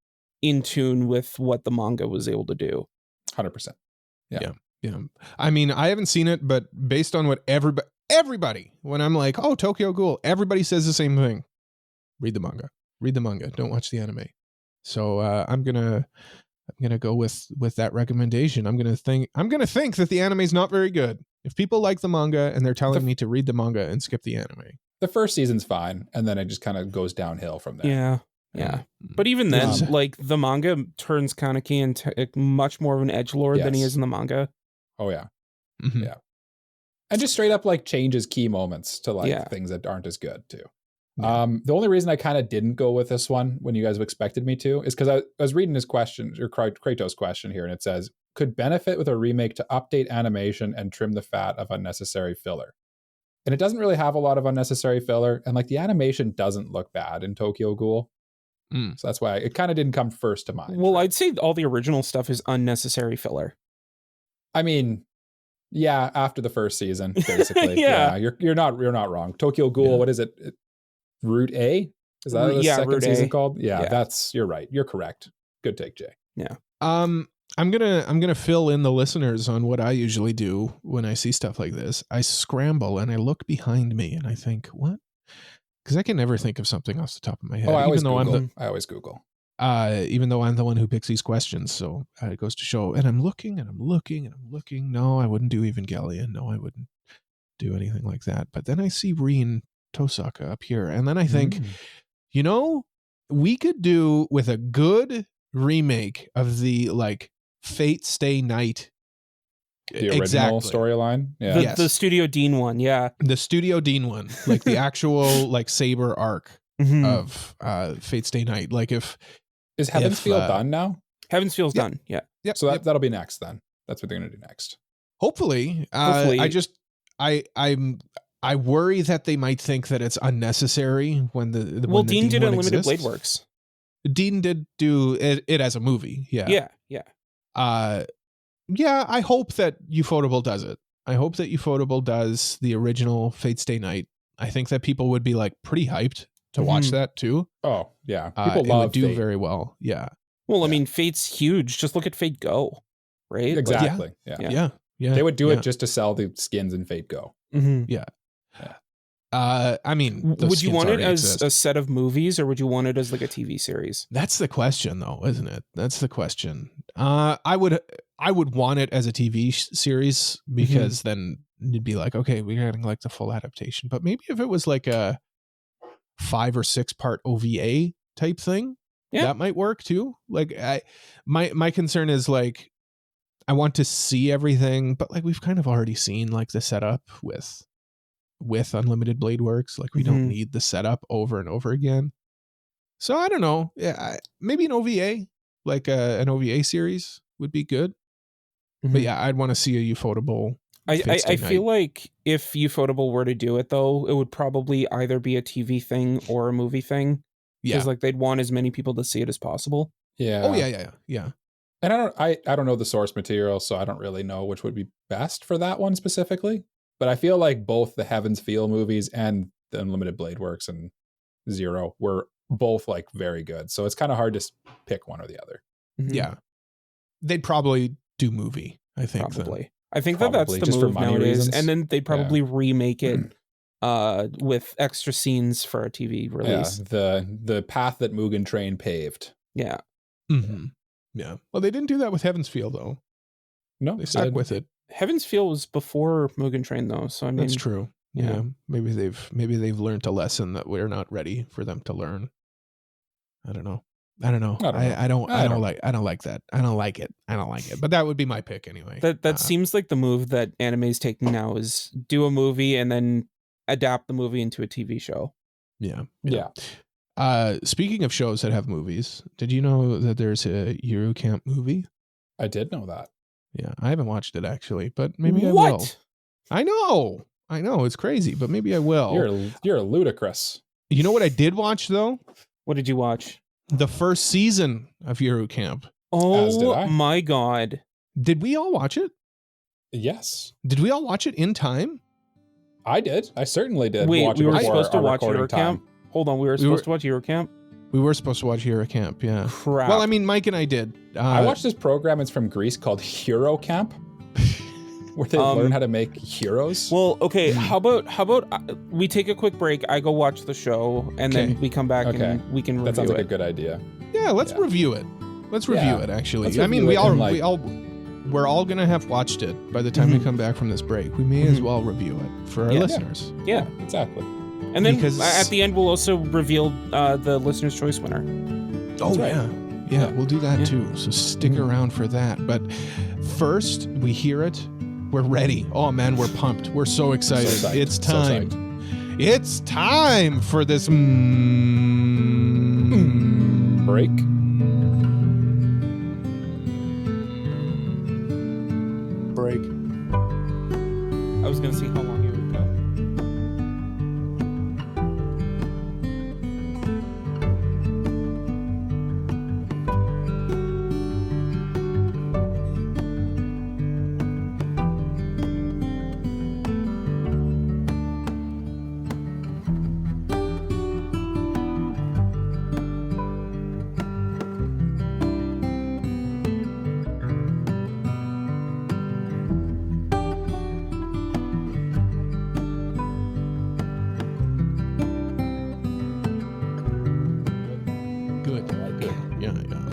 in tune with what the manga was able to do. 100%. Yeah. I mean, I haven't seen it, but based on what everybody, when I'm like, oh, Tokyo Ghoul, everybody says the same thing. Read the manga. Don't watch the anime. So I'm gonna go with that recommendation. I'm gonna think that the anime is not very good. If people like the manga and they're telling me to read the manga and skip the anime, the first season's fine, and then it just kind of goes downhill from there. Yeah. But even then, like the manga turns Kaneki into much more of an edgelord than he is in the manga. Oh yeah. Yeah. And just straight up like changes key moments to like things that aren't as good too. Yeah. The only reason I kind of didn't go with this one when you guys have expected me to is because I was reading his question, or Kratos' question here, and it says, could benefit with a remake to update animation and trim the fat of unnecessary filler. And it doesn't really have a lot of unnecessary filler. And like the animation doesn't look bad in Tokyo Ghoul. So that's why it kind of didn't come first to mind. Well, I'd say all the original stuff is unnecessary filler. I mean, yeah, after the first season, basically. Yeah. You're not wrong. Tokyo Ghoul, what is it? Route A? Is that the second Route season A. called? Yeah, you're right. You're correct. Good take, Jay. Yeah. I'm gonna fill in the listeners on what I usually do when I see stuff like this. I scramble and I look behind me and I think, what? Because I can never think of something off the top of my head. I always Google. Even though I'm the one who picks these questions, so it goes to show. And I'm looking and I'm looking and I'm looking. No, I wouldn't do Evangelion. No, I wouldn't do anything like that. But then I see Rin Tosaka up here, and then I think, we could do with a good remake of the like Fate Stay Night. The original storyline? Yeah. The Studio Dean one, yeah. The Studio Dean one. Like the actual like Saber arc of Fate Stay Night. Like if... Is Heaven's Feel done now? Heaven's Feel's done, yeah. Yep. So that'll be next then. That's what they're going to do next. Hopefully. I worry that they might think that it's unnecessary when the Dean did Unlimited exists. Blade Works. Dean did do it as a movie. Yeah. I hope that Ufotable does it. I hope that Ufotable does the original Fate Stay Night. I think that people would be like pretty hyped to watch that too. Oh yeah, people love. It would do Fate. very well. Yeah. Well, I mean, Fate's huge. Just look at Fate Go, right? Exactly. Yeah. They would do it just to sell the skins in Fate Go. Mm-hmm. Yeah. I mean, would you want it as a set of movies, or would you want it as like a TV series? That's the question, though, isn't it? That's the question. I would want it as a TV series because then you'd be like, okay, we're getting like the full adaptation. But maybe if it was like a 5 or 6 part OVA type thing, that might work too. Like, my concern is like, I want to see everything, but like we've kind of already seen like the setup with Unlimited Blade Works. Like we don't need the setup over and over again. So I don't know. Yeah, maybe an OVA, like an OVA series would be good. But yeah, I'd want to see a Ufotable. I feel like if Ufotable were to do it though, it would probably either be a TV thing or a movie thing. Yeah. Because like they'd want as many people to see it as possible. Yeah. Oh yeah. And I don't know the source material, so I don't really know which would be best for that one specifically. But I feel like both the Heaven's Feel movies and the Unlimited Blade Works and Zero were both like very good. So it's kind of hard to pick one or the other. Yeah. They'd probably do movie, I think. Probably. I think that's the move nowadays. Reasons. And then they'd probably remake it with extra scenes for a TV release. Yeah, the path that Mugen Train paved. Yeah. Mm-hmm. Yeah. Well, they didn't do that with Heaven's Feel, though. No, they stuck with it. Heaven's Feel was before Mugen Train, though. So I mean, that's true. Yeah. Maybe they've learned a lesson that we're not ready for them to learn. I don't know. I don't like that. I don't like it. But that would be my pick anyway. That seems like the move that anime's taking now is do a movie and then adapt the movie into a TV show. Yeah. Speaking of shows that have movies, did you know that there's a Yuru Camp movie? I did know that. Yeah, I haven't watched it actually, but maybe I will. I know, it's crazy, but maybe I will. You're ludicrous. You know what I did watch though? What did you watch? The first season of Yuru Camp. Oh my god! Did we all watch it? Yes. Did we all watch it in time? I did. I certainly did. Wait, we were supposed to watch Yuru Camp? Hold on, we were supposed to watch Yuru Camp? We were supposed to watch Yuru Camp, yeah. Crap. Well, I mean, Mike and I did. I watched this program. It's from Greece called Hero Camp, where they learn how to make heroes. Well, okay. How about we take a quick break? I go watch the show, and then we come back and we can review it. That sounds like a good idea. Yeah, let's review it. Let's review it. Actually, I mean, we're all gonna have watched it by the time we come back from this break. We may as well review it for our listeners. Yeah, exactly. And then at the end, we'll also reveal the listener's choice winner. Oh, yeah, we'll do that too. So stick around for that. But first, we hear it. We're ready. Oh man, we're pumped. We're so excited. It's time. It's time for this break. I was gonna see how long it would go.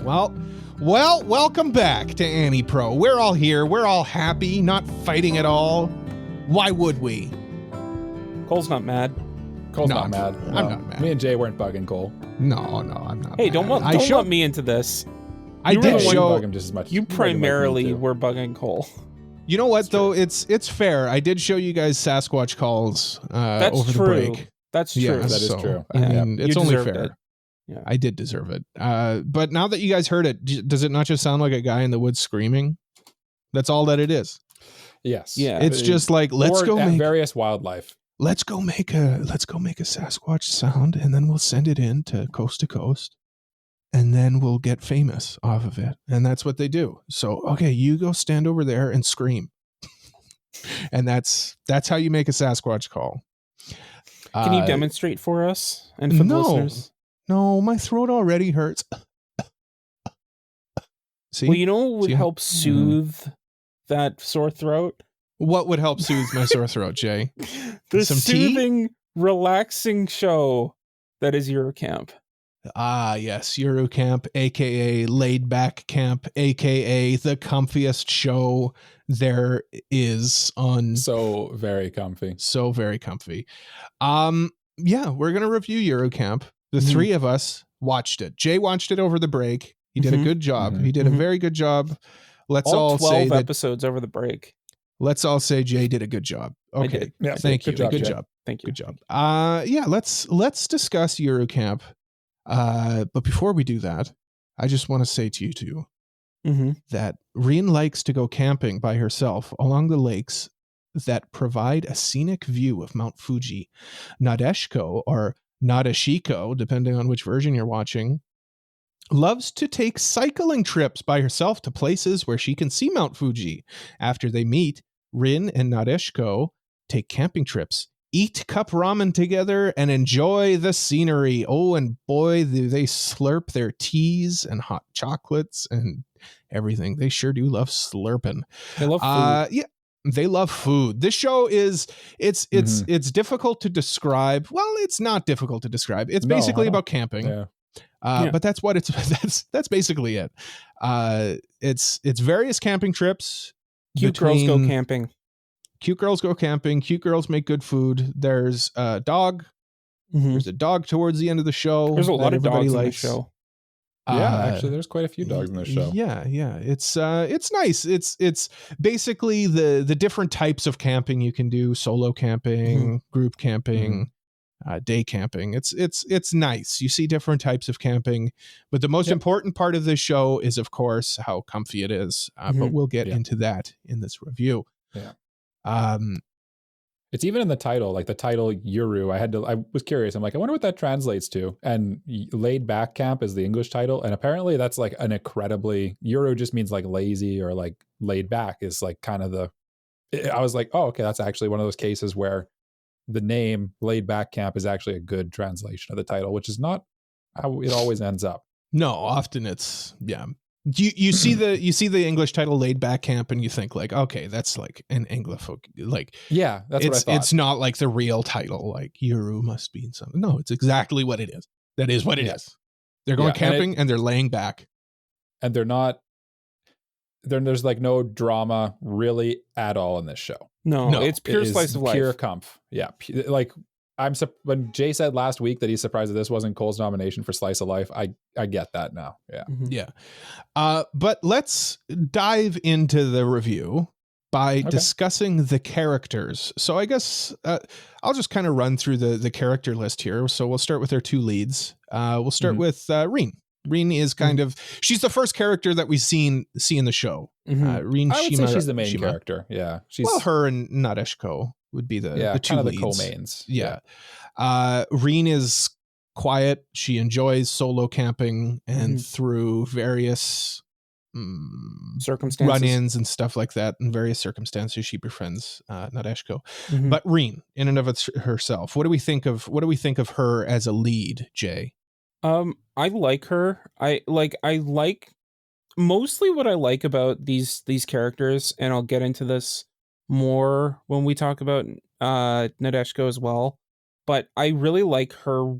Well, welcome back to AniPro. We're all here. We're all happy, not fighting at all. Why would we? Cole's not mad. Cole's not mad. I'm not mad. Me and Jay weren't bugging Cole. No, I'm not. Hey, mad. don't let me into this. I did show bug him just as much. You primarily were bugging Cole. You know what though? It's fair. I did show you guys Sasquatch calls over the break. That's true. Yeah, that is true. I mean, it's only fair. It. Yeah. I did deserve it. But now that you guys heard it, does it not just sound like a guy in the woods screaming? That's all that it is. Yes. Yeah. It's just like let's go make various wildlife. Let's go make a Sasquatch sound, and then we'll send it in to coast, and then we'll get famous off of it. And that's what they do. So okay, you go stand over there and scream, and that's how you make a Sasquatch call. Can you demonstrate for us and for the listeners? No, my throat already hurts. See? Well, you know what would help soothe that sore throat? What would help soothe my sore throat, Jay? The Some soothing, tea? Relaxing show that is Yuru Camp. Ah, yes, Yuru Camp, a.k.a. Laid Back Camp, a.k.a. the comfiest show there is on... So very comfy. So very comfy. Yeah, we're going to review Yuru Camp. The three of us watched it. Jay watched it over the break. He did a good job. He did a very good job. Let's all 12 say that episodes over the break. Let's all say Jay did a good job. Okay. Yeah, Thank you. Good job. Thank you. Good job. Yeah, let's discuss Yuru Camp. But before we do that, I just want to say to you two that Rin likes to go camping by herself along the lakes that provide a scenic view of Mount Fuji. Nadeshiko, or Nadeshiko, depending on which version you're watching, loves to take cycling trips by herself to places where she can see Mount Fuji. After they meet, Rin and Nadeshiko take camping trips, eat cup ramen together, and enjoy the scenery. Oh, and boy, do they slurp their teas and hot chocolates and everything. They sure do love slurping. They love food. Yeah. They love food. This show is it's difficult to describe. Well, it's not difficult to describe. It's basically about camping. Yeah. But that's what that's basically it. It's various camping trips. Cute girls go camping. Cute girls go camping. Cute girls make good food. There's a dog. There's a dog towards the end of the show. There's a lot of dogs in the likes. show. Yeah, actually, there's quite a few dogs in the show. Yeah. It's nice. It's basically the different types of camping you can do: solo camping, group camping, day camping. It's nice. You see different types of camping, but the most important part of this show is, of course, how comfy it is. But we'll get into that in this review. Yeah. It's even in the title, like the title Yuru. I was curious. I'm like, I wonder what that translates to. And Laid Back Camp is the English title. And apparently that's like an incredibly, Yuru just means like lazy or like laid back is like kind of I was like, oh, okay, that's actually one of those cases where the name Laid Back Camp is actually a good translation of the title, which is not how it always ends up. No, often it's, You see the English title Laid Back Camp and you think like, okay, that's like an Anglophone, like, yeah, that's what I thought. It's not like the real title, like Yuru must be in something. No, it's exactly what it is. That is what it is. They're going camping and they're laying back. And they're not, there's like no drama really at all in this show. No, it's pure slice of life. Pure comf. Yeah. Like, when Jay said last week that he's surprised that this wasn't Cole's nomination for Slice of Life, I get that now. Yeah. Yeah. But let's dive into the review by discussing the characters. So I guess I'll just kind of run through the character list here. So we'll start with our two leads. We'll start with Rin. Rin is kind of, she's the first character that we see in the show. Rin I would say she's the main character. Yeah. Her and Nadeshiko would be the two kind of leads. The co-mains. Yeah. Rin is quiet. She enjoys solo camping, and through various circumstances, run-ins and stuff like that, in various circumstances, she befriends Nadeshiko. But Rin, in and of herself, what do we think of her as a lead, Jay? I like her. I like mostly what I like about these characters, and I'll get into this more when we talk about Nadeshiko as well, but I really like her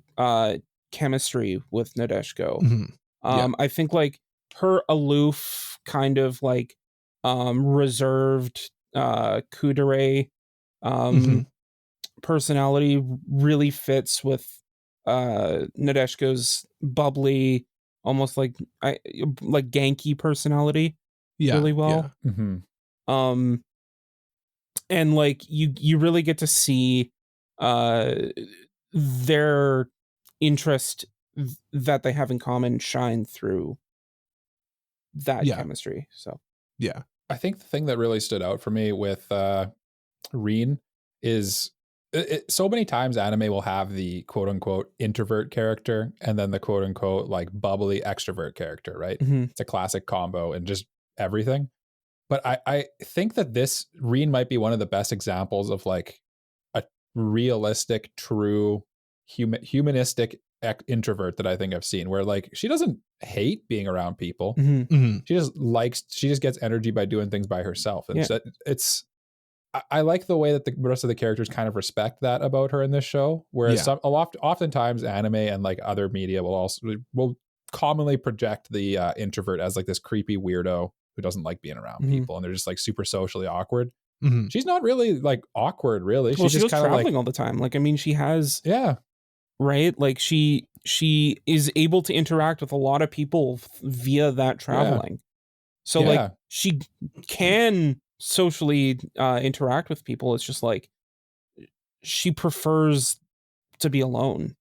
chemistry with Nadeshiko. I think like her aloof kind of like reserved kudere personality really fits with Nadeshiko's bubbly, almost like Genki personality really well. Yeah. Mm-hmm. And like you really get to see their interest that they have in common shine through that chemistry. So yeah, I think the thing that really stood out for me with Rin is so many times anime will have the quote unquote introvert character and then the quote unquote like bubbly extrovert character, right? It's a classic combo and just everything. But I think that this Rin might be one of the best examples of like a realistic, true, humanistic introvert that I think I've seen, where like she doesn't hate being around people. She just gets energy by doing things by herself. And so I like the way that the rest of the characters kind of respect that about her in this show. Whereas oftentimes anime and like other media will commonly project the introvert as like this creepy weirdo who doesn't like being around people, and they're just like super socially awkward. She's not really like awkward, really. Well, she's just kind of traveling like, all the time. Like, I mean, she has right. Like she is able to interact with a lot of people via that traveling. So like she can socially interact with people. It's just like she prefers to be alone.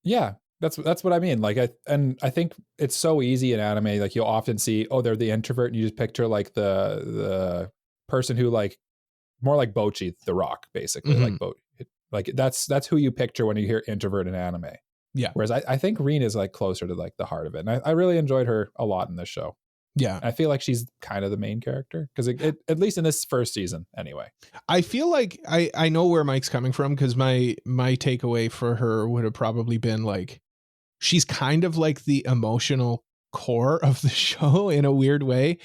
Yeah, that's what I mean. Like I think it's so easy in anime. Like you'll often see, oh, they're the introvert, and you just picture like the person who like more like Bocchi, the Rock, basically. Like that's who you picture when you hear introvert in anime. Yeah. Whereas I think Rin is like closer to like the heart of it, and I really enjoyed her a lot in this show. Yeah. I feel like she's kind of the main character because it at least in this first season anyway. I feel like I know where Mike's coming from, because my takeaway for her would have probably been like, she's kind of like the emotional core of the show in a weird way.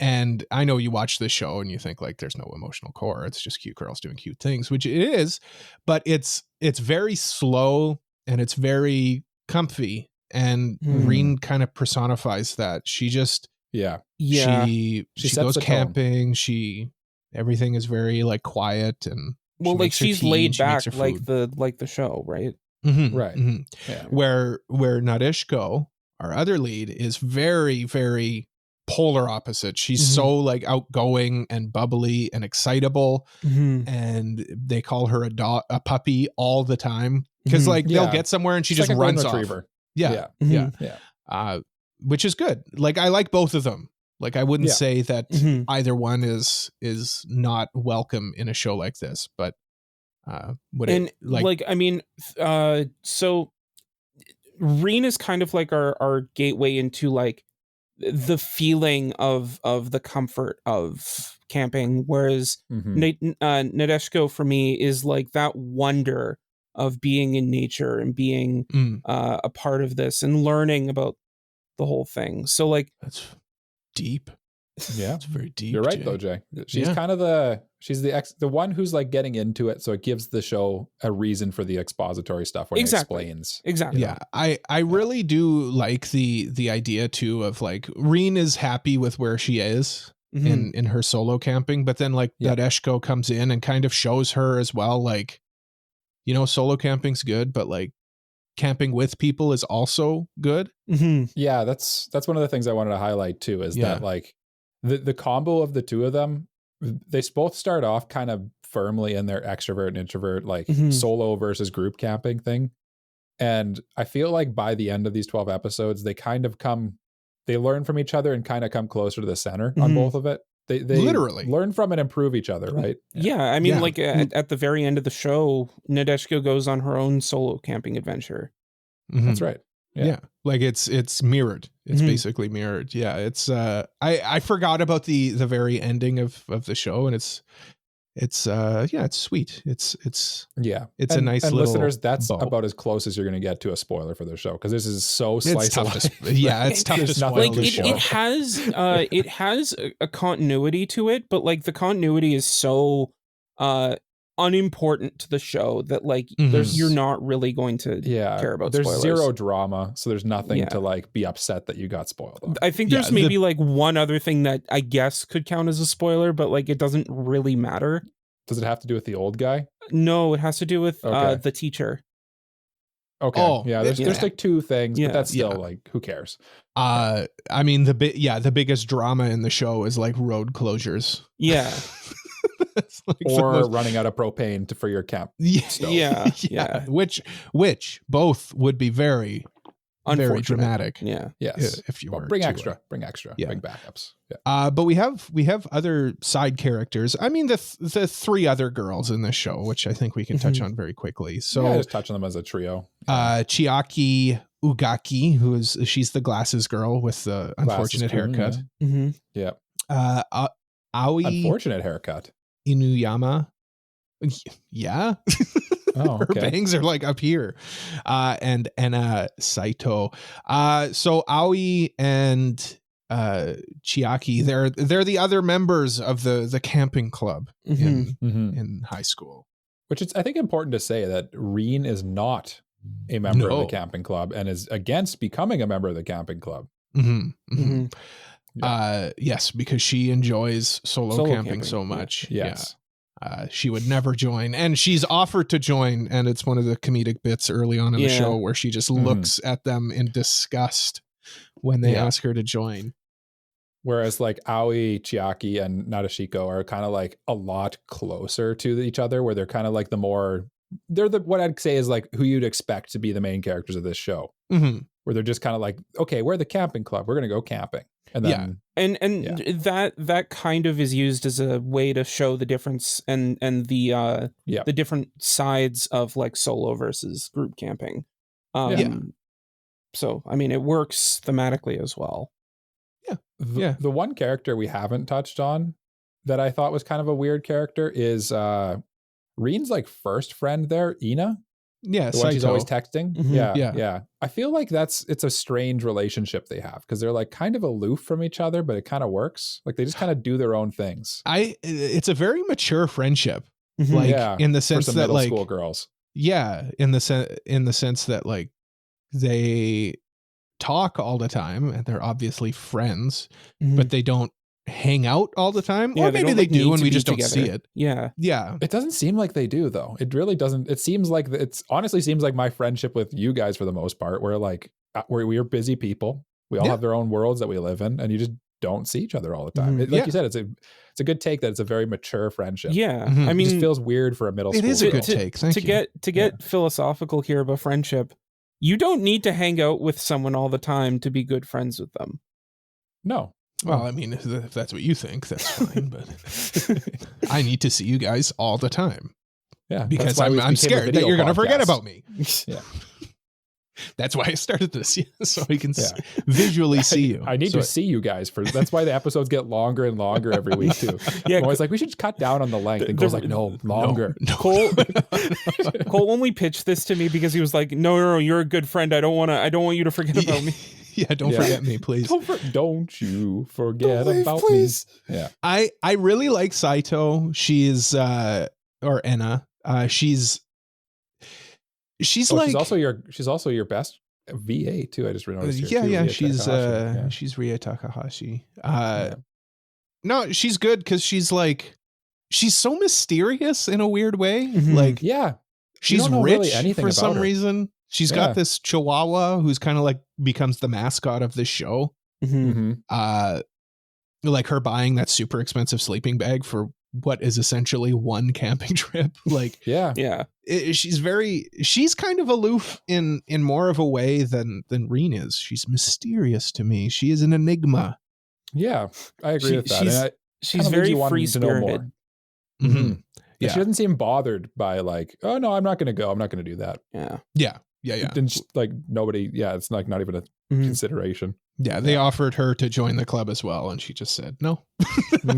And I know you watch this show and you think like there's no emotional core. It's just cute girls doing cute things, which it is, but it's very slow and it's very comfy. And Rin kind of personifies that. She just she goes camping. Everything is very like quiet and she's laid back like the show, right? Right. Yeah. Where Nadeshiko, our other lead, is very, very polar opposite. She's so like outgoing and bubbly and excitable, and they call her a puppy all the time, because like they'll get somewhere and she just like runs off. Yeah. Which is good. Like I like both of them. Like I wouldn't say that either one is not welcome in a show like this, but so Rin is kind of like our gateway into like the feeling of the comfort of camping, whereas Nadeshiko for me is like that wonder of being in nature and being a part of this and learning about the whole thing. So like that's deep. Yeah, it's very deep. You're right, though, Jay. She's kind of the one who's like getting into it, so it gives the show a reason for the expository stuff when it explains. Exactly. Yeah, I really do like the idea too of like Rin is happy with where she is in her solo camping, but then like Nadeshiko comes in and kind of shows her as well, like, you know, solo camping's good, but like camping with people is also good. Yeah, that's one of the things I wanted to highlight too, is that like the combo of the two of them, they both start off kind of firmly in their extrovert and introvert, like solo versus group camping thing. And I feel like by the end of these 12 episodes, they learn from each other and kind of come closer to the center on both of it. They literally learn from and improve each other, right? Yeah, I mean, like at the very end of the show, Nadeshiko goes on her own solo camping adventure. That's right. Yeah, like it's mirrored. It's basically mirrored. Yeah, it's I forgot about the very ending of the show, and it's sweet. It's a nice little listeners. That's bow. About as close as you're going to get to a spoiler for the show, because this is so slice of life. It's tough to spoil. Like it has a continuity to it, but like the continuity is so unimportant to the show that like you're not really going to care about. There's spoilers. Zero drama, so there's nothing to like be upset that you got spoiled on. I think there's maybe like one other thing that I guess could count as a spoiler, but like it doesn't really matter. Does it have to do with the old guy? No, it has to do with the teacher. Okay. Oh, there's like two things, but that's still like, who cares? I mean, the biggest drama in the show is like road closures. Yeah. Like or running out of propane for your camp. Yeah. Which both would be very dramatic. Yeah. Yes. If you were bring to, extra, bring backups. Yeah. But we have other side characters. I mean, the three other girls in this show, which I think we can touch on very quickly. So just touch on them as a trio. Chiaki Ugaki, she's the glasses girl with the unfortunate haircut. Yeah. Aoi unfortunate haircut. Inuyama. Yeah. Oh, okay. Her bangs are like up here. And Saito. So Aoi and Chiaki, they're the other members of the camping club in high school. Which is, I think, important to say that Rin is not a member of the camping club and is against becoming a member of the camping club. Yes, because she enjoys solo camping so much. Yes. She would never join, and she's offered to join, and it's one of the comedic bits early on in the show where she just looks at them in disgust when they ask her to join. Whereas like Aoi, Chiaki, and Nadeshiko are kind of like a lot closer to each other, where they're kind of like what I'd say is like who you'd expect to be the main characters of this show. Where they're just kind of like, okay, we're the camping club, we're gonna go camping. And then, that kind of is used as a way to show the difference and the different sides of like solo versus group camping. So I mean, it works thematically as well. The one character we haven't touched on that I thought was kind of a weird character is Rin's like first friend there, Ina. Yeah, the one she's always texting. Yeah. I feel like it's a strange relationship they have because they're like kind of aloof from each other, but it kind of works. Like they just kind of do their own things. It's a very mature friendship, like in the sense that middle like school girls. Yeah, in the sense that like they talk all the time and they're obviously friends, but they don't hang out all the time, or maybe they do and we just don't see it. Yeah It doesn't seem like they do though. It really doesn't. It seems like honestly seems like my friendship with you guys for the most part, where like we're busy people, we all have their own worlds that we live in, and you just don't see each other all the time. Like you said, it's a good take that it's a very mature friendship. I mean, it just feels weird for a middle school. It is a good take. Thank you. To get philosophical here about friendship, you don't need to hang out with someone all the time to be good friends with them. No. Well, I mean, if that's what you think, that's fine. But I need to see you guys all the time. Yeah, because I'm scared that you're going to forget about me. Yeah, that's why I started this, so we can visually see you. I need to see you guys that's why the episodes get longer and longer every week too. I'm always like, we should cut down on the length. And Cole's like, no, longer. No. Cole only pitched this to me because he was like, no, you're a good friend. I don't want you to forget about me. Yeah, don't forget me, please. Don't you forget about me. Yeah. I really like Saito. She's or Enna. She's like she's also your best VA too. I just realized. She's Rie Takahashi. No, she's good because she's so mysterious in a weird way. Like she's rich for some reason. She's got this chihuahua who's kind of like becomes the mascot of this show. Like her buying that super expensive sleeping bag for what is essentially one camping trip. Like, she's kind of aloof in more of a way than Rin is. She's mysterious to me. She is an enigma. Yeah, I agree with that. She's very free spirited. She doesn't seem bothered by like, oh no, I'm not going to go. I'm not going to do that. Yeah. And like nobody. Yeah, it's like not even a consideration. Yeah, they offered her to join the club as well, and she just said no.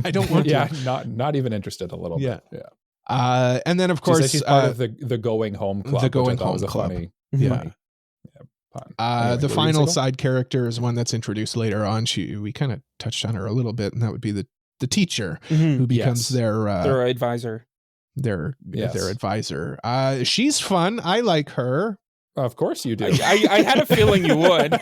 I don't want to. Yeah, not even interested a little bit. Yeah. And then of course she's part of the going home club. The going home club. Funny pun. The final side character is one that's introduced later on. We kind of touched on her a little bit, and that would be the teacher who becomes their advisor. their advisor. She's fun. I like her. Of course you do. I had a feeling you would.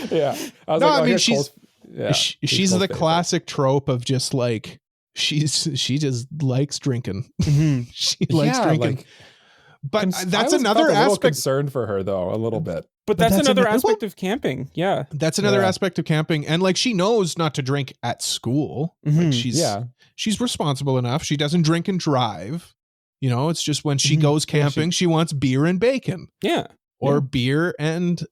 Yeah. I mean, she's the classic trope of just like, she just likes drinking. Mm-hmm. She likes drinking. But that's another aspect. A little concerned for her, though, a little bit. But that's another aspect of camping. Yeah. That's another aspect of camping. And like, she knows not to drink at school. Like she's responsible enough. She doesn't drink and drive. You know, it's just when she goes camping, she wants beer and bacon. Yeah. Or beer and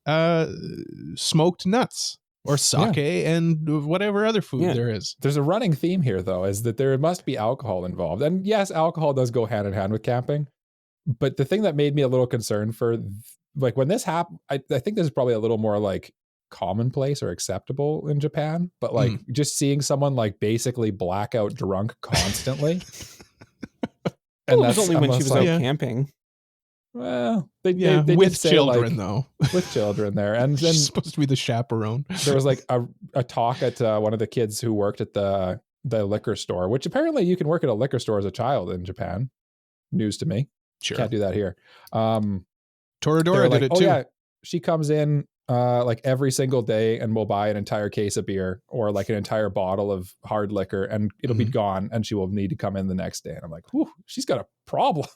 smoked nuts. Or sake and whatever other food there is. There's a running theme here, though, is that there must be alcohol involved. And yes, alcohol does go hand in hand with camping. But the thing that made me a little concerned for, like, when this happened, I think this is probably a little more like commonplace or acceptable in Japan. But like just seeing someone like basically blackout drunk constantly. And that's only when she was out camping. Well, they with say children, though. With children there. And then she's supposed to be the chaperone. There was like a talk at one of the kids who worked at the liquor store, which apparently you can work at a liquor store as a child in Japan. News to me. Sure. Can't do that here. Toradora did it too. Yeah, she comes in like every single day and will buy an entire case of beer or like an entire bottle of hard liquor and it'll be gone and she will need to come in the next day. And I'm like, whew, she's got a problem.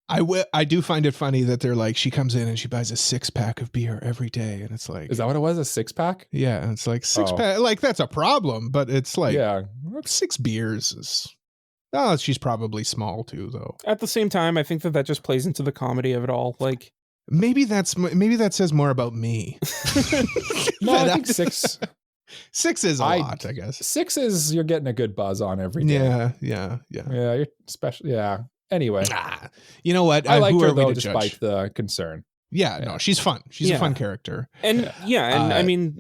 I do find it funny that they're like, she comes in and she buys a 6-pack of beer every day. And it's like, is that what it was? A 6-pack? Yeah. And it's like 6-pack. Like that's a problem, but it's like 6 beers is, she's probably small too though. At the same time, I think that just plays into the comedy of it all. Like maybe that says more about me. No, I think 6 is a lot, I guess. 6 is, you're getting a good buzz on every day. Yeah. You're special. Yeah. Anyway, you know what? I like her though, despite the concern. Yeah, no, she's fun. She's a fun character. And I mean,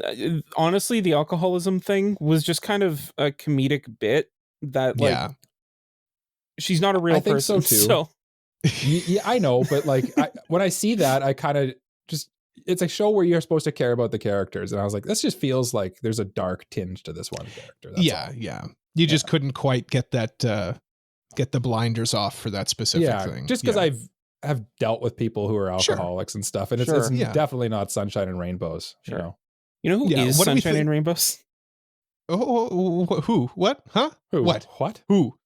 honestly, the alcoholism thing was just kind of a comedic bit that like, she's not a real person. I think so too. Yeah, I know, but like when I see that, I kind of just, it's a show where you're supposed to care about the characters. And I was like, this just feels like there's a dark tinge to this one character. That's all. You just couldn't quite get that, get the blinders off for that specific thing. Just because I've dealt with people who are alcoholics and stuff. And it's definitely not sunshine and rainbows. Sure. You know who is sunshine and rainbows? Oh, who? What? Huh? Who? What? Who?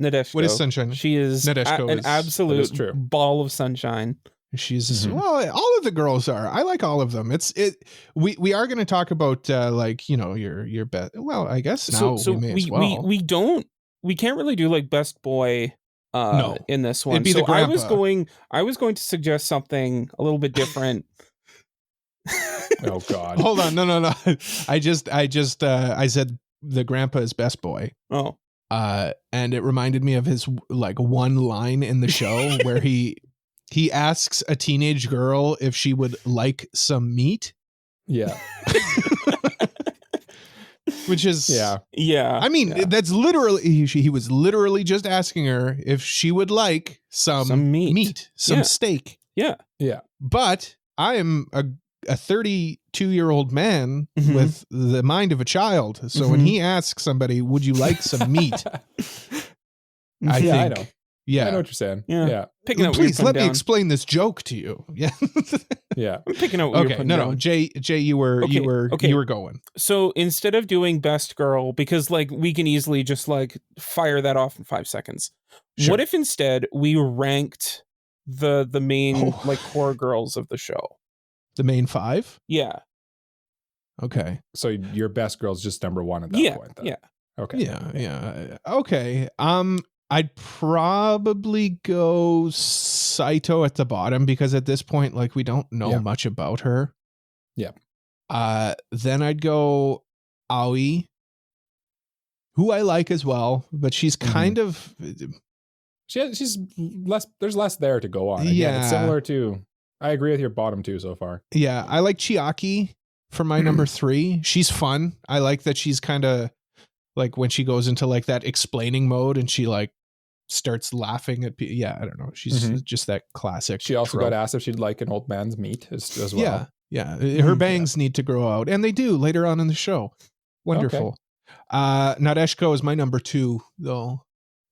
Nadeshko. What is sunshine? She is an absolute ball of sunshine. She's well, all of the girls are. I like all of them. We are going to talk about like, you know, your best. Well, I guess now we may as well. We can't really do like best boy in this one. So I was going to suggest something a little bit different. Oh God. Hold on. No. I said the grandpa is best boy. Oh. And it reminded me of his like one line in the show where he asks a teenage girl if she would like some meat. Yeah. Which is yeah. I mean, that's literally he was literally just asking her if she would like some meat, some steak. Yeah. But I am a 32-year-old man with the mind of a child. So when he asks somebody, "Would you like some meat?" I think, I know. Yeah, I know what you're saying. Yeah. Please let me explain this joke to you. Yeah. Yeah. I'm picking out what you're putting down. Jay, you were going. So instead of doing best girl, because like we can easily just like fire that off in 5 seconds. Sure. What if instead we ranked the main like core girls of the show? The main 5? Yeah. Okay. So your best girl's just number 1 at that point then. Yeah. Okay. Yeah. Okay. I'd probably go Saito at the bottom because at this point, like, we don't know much about her. Yeah. Then I'd go Aoi, who I like as well, but she's kind of she's less. There's less there to go on. Again, it's similar to. I agree with your bottom 2 so far. Yeah, I like Chiaki for my number 3. She's fun. I like that she's kind of like when she goes into like that explaining mode and she like starts laughing at people. Yeah, I don't know. She's just that classic. She also trope. got asked if she'd like an old man's meat as well. Yeah. Her bangs need to grow out, and they do later on in the show. Wonderful. Okay. Nadeshiko is my number 2, though.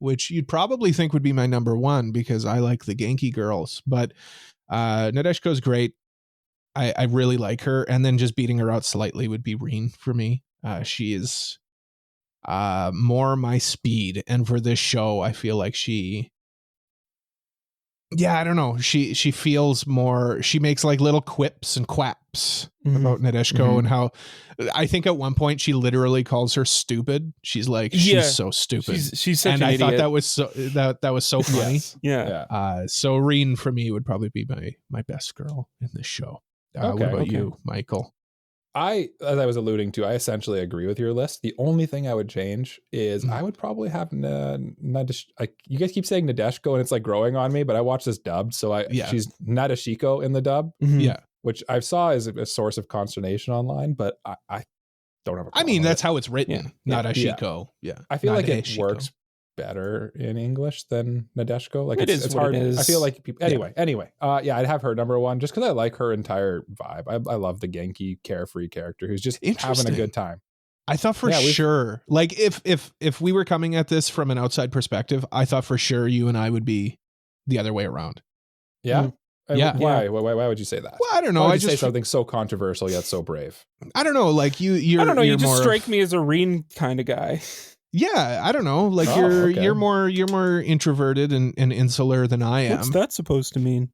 which you'd probably think would be my number one because I like the Genki girls. But Nadeshiko's great. I really like her. And then just beating her out slightly would be Rin for me. She is more my speed. And for this show, I feel like I don't know. She feels more, she makes like little quips and quaps about Nadeshiko and how I think at one point she literally calls her stupid. She's like, she's so stupid. She's such and an I idiot. thought that was so funny. Yes. Yeah. So Rin for me would probably be my best girl in this show. What about you, Michael? As I was alluding to, I essentially agree with your list. The only thing I would change is I would probably have you guys keep saying Nadeshiko and it's like growing on me, but I watched this dubbed, so she's Nadeshiko in the dub. Yeah, which I saw as a source of consternation online, but I don't have a problem. I mean, that's how it's written. Nadeshiko. Yeah. I feel like it works better in English than Nadeshiko. Like it's hard. It is. I feel like people, anyway. I'd have her number one just because I like her entire vibe. I love the Genki carefree character who's just having a good time. I thought for sure, like if we were coming at this from an outside perspective, I thought for sure you and I would be the other way around. Yeah. Yeah. Why would you say that? Well, I don't know. I just say something so controversial yet so brave. I don't know. Like you're. I don't know. You just more strike me as a Rin kind of guy. Yeah, I don't know. Like you're more introverted and insular than I am. What's that supposed to mean?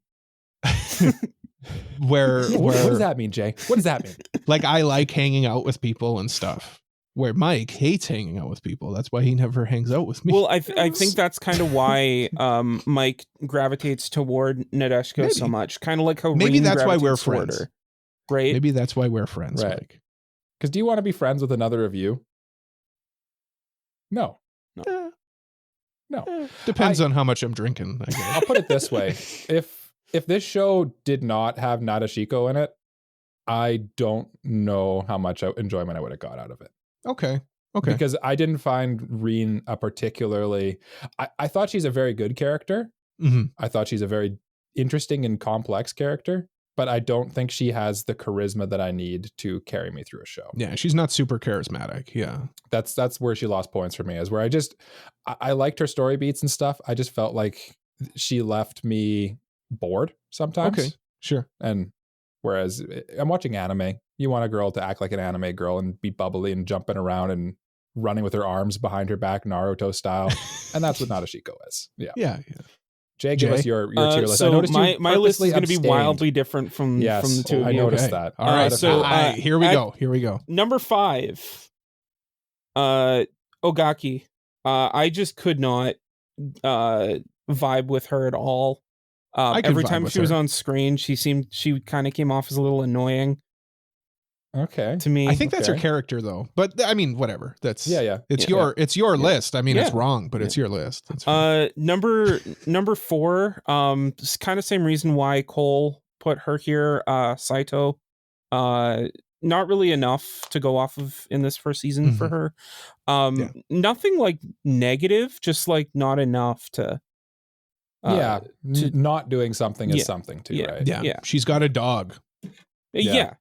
Where what does that mean, Jay? What does that mean? Like I like hanging out with people and stuff. Where Mike hates hanging out with people. That's why he never hangs out with me. Well, I think that's kind of why Mike gravitates toward Nadeshiko so much. Kind of like how maybe Rin that's why we're friends, her, right? Maybe that's why we're friends, right? Mike. Because do you want to be friends with another of you? No. Depends on how much I'm drinking, I guess. I'll put it this way. If this show did not have Nadeshiko in it, I don't know how much enjoyment I would have got out of it. Okay. Because I didn't find Rin a particularly... I thought she's a very good character. Mm-hmm. I thought she's a very interesting and complex character. But I don't think she has the charisma that I need to carry me through a show. Yeah, she's not super charismatic. Yeah. That's where she lost points for me, is where I liked her story beats and stuff. I just felt like she left me bored sometimes. Okay, sure. And whereas I'm watching anime, you want a girl to act like an anime girl and be bubbly and jumping around and running with her arms behind her back, Naruto style. And that's what Nadeshiko is. Yeah. Jay, give us your tier list. So I noticed my list is going to be wildly different from the two of you. I noticed that. All right, so here we go. Number 5, Ogaki. I just could not vibe with her at all. Every time she was on screen, she kind of came off as a little annoying. Okay. To me, I think that's her character, though. But I mean, whatever. That's It's your list. I mean, it's wrong, but it's your list. That's number 4. Kind of same reason why Cole put her here. Saito. Not really enough to go off of in this first season for her. Nothing like negative, just like not enough to. Not doing something is something too, right? Yeah. She's got a dog. Yeah.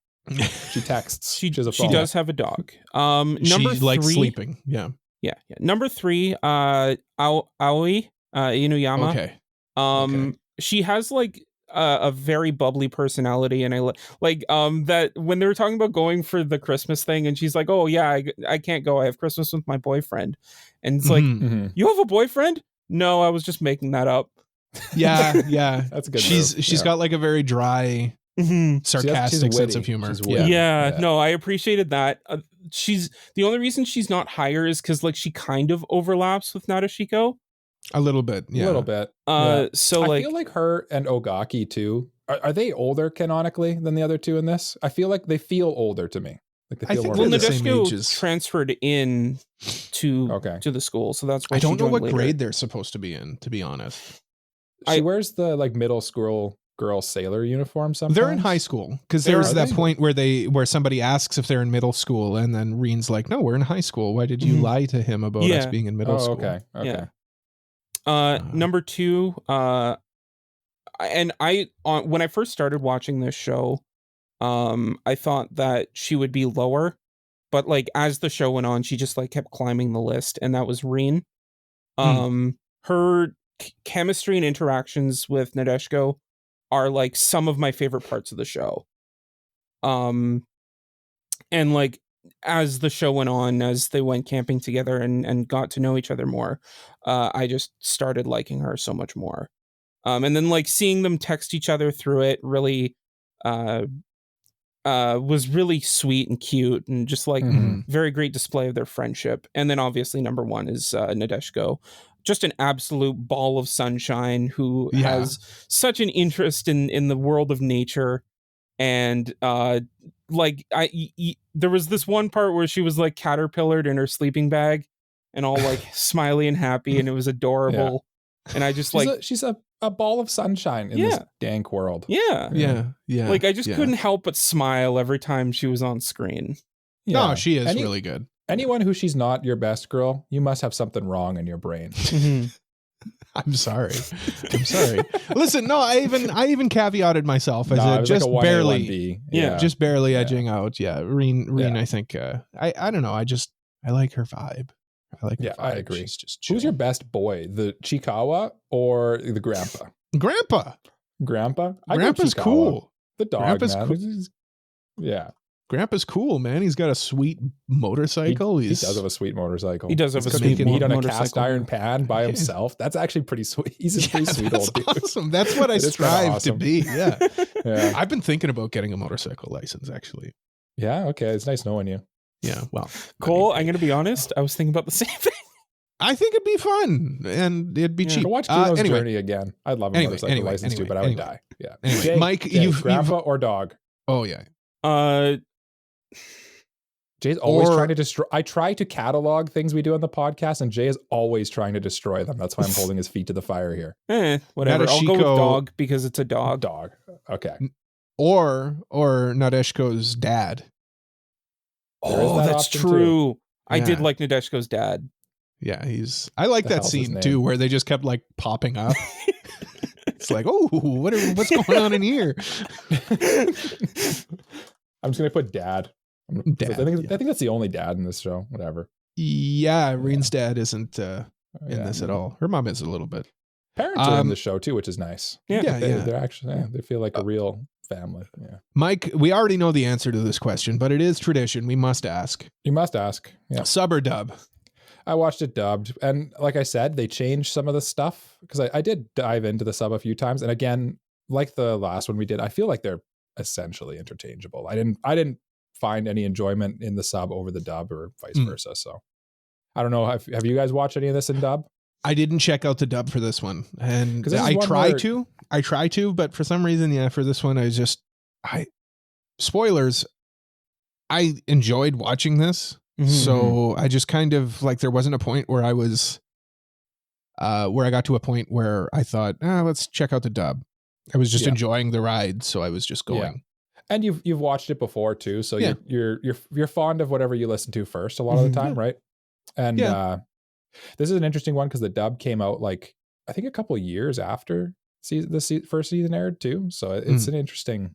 She texts. She does have a dog. Number she 3, likes sleeping. Yeah. Number 3, Aoi Inuyama. Okay. She has like a very bubbly personality, and I like that when they were talking about going for the Christmas thing, and she's like, "Oh yeah, I can't go. I have Christmas with my boyfriend," and it's like, "You have a boyfriend?" No, I was just making that up. Yeah. That's a good. She's got like a very dry, sarcastic sense of humor. No, I appreciated that. She's the only reason she's not higher is because like she kind of overlaps with Nadeshiko a little bit. So I feel like her and Ogaki too. Are they older canonically than the other two in this? I feel like they feel older to me. Like they feel more. Well, Nadeshiko transferred in to the school, so that's why I don't know what grade they're supposed to be in. To be honest, she wears the like middle school girl sailor uniform sometimes. They're in high school because there's that point where somebody asks if they're in middle school, and then Rin's like, "No, we're in high school. Why did you lie to him about us being in middle school?" Okay. Number 2, and when I first started watching this show, I thought that she would be lower, but like as the show went on, she just like kept climbing the list, and that was Rin. Her chemistry and interactions with Nadeshiko are like some of my favorite parts of the show. And like as the show went on, as they went camping together and got to know each other more, I just started liking her so much more. And then like seeing them text each other through it really was really sweet and cute and just like very great display of their friendship. And then obviously number one is Nadeshiko, just an absolute ball of sunshine who has such an interest in the world of nature. And like there was this one part where she was like caterpillared in her sleeping bag and all like smiley and happy, and it was adorable. And I just she's a ball of sunshine in this dank world. Yeah. Like I just couldn't help but smile every time she was on screen. No, she is really good. Anyone who she's not your best girl, you must have something wrong in your brain. I'm sorry. Listen, no, I even caveated myself as just like barely, just barely edging out. Yeah, Reen, I think I don't know. I like her vibe. I agree. She's just chill. Who's your best boy, the Chikawa or the grandpa? Grandpa. Grandpa's cool. The dog, Grandpa's man. cool. Yeah. Grandpa's cool, man. He's got a sweet motorcycle. He does have a sweet motorcycle. He does have a sweet meat on a motorcycle. cast iron pan by himself. That's actually pretty sweet. He's a pretty sweet old dude. Awesome. That's what I strive to be. Yeah. Yeah. I've been thinking about getting a motorcycle license, actually. Yeah. Okay. It's nice knowing you. Yeah. Well, Cole, I'm going to be honest. I was thinking about the same thing. I think it'd be fun and it'd be cheap. To watch Kino's journey again. I'd love a motorcycle license too, but I would die. Yeah. Anyway, Jay, Mike, you've grandpa or dog? Oh yeah. Jay's always trying to destroy. I try to catalog things we do on the podcast, and Jay is always trying to destroy them. That's why I'm holding his feet to the fire here. Whatever. I'll go with dog because it's a dog. Dog. Okay. Or Nadeshiko's dad. Oh, that's true. Too. I did like Nadeshiko's dad. Yeah, I like that scene too, where they just kept like popping up. It's like, oh, what's going on in here? I'm just gonna put dad. I think that's the only dad in this show. Whatever. Yeah, Reen's dad isn't in this at all. Her mom is a little bit. Parents are in the show too, which is nice. Yeah, they're actually they feel like a real family. Yeah. Mike, we already know the answer to this question, but it is tradition. We must ask. You must ask. Yeah. Sub or dub? I watched it dubbed, and like I said, they changed some of the stuff because I did dive into the sub a few times, and again, like the last one we did, I feel like they're essentially interchangeable. I didn't find any enjoyment in the sub over the dub or vice versa. So I don't know. Have you guys watched any of this in dub? I didn't check out the dub for this one, and I try to, but for some reason, for this one, spoilers. I enjoyed watching this. So I just kind of like, there wasn't a point where I was, where I got to a point where I thought, let's check out the dub. I was just enjoying the ride. So I was just going. Yeah. And you've watched it before too. So you're fond of whatever you listen to first a lot of the time. Right. And, this is an interesting one because the dub came out like, I think a couple of years after the first season aired too. So it's an interesting.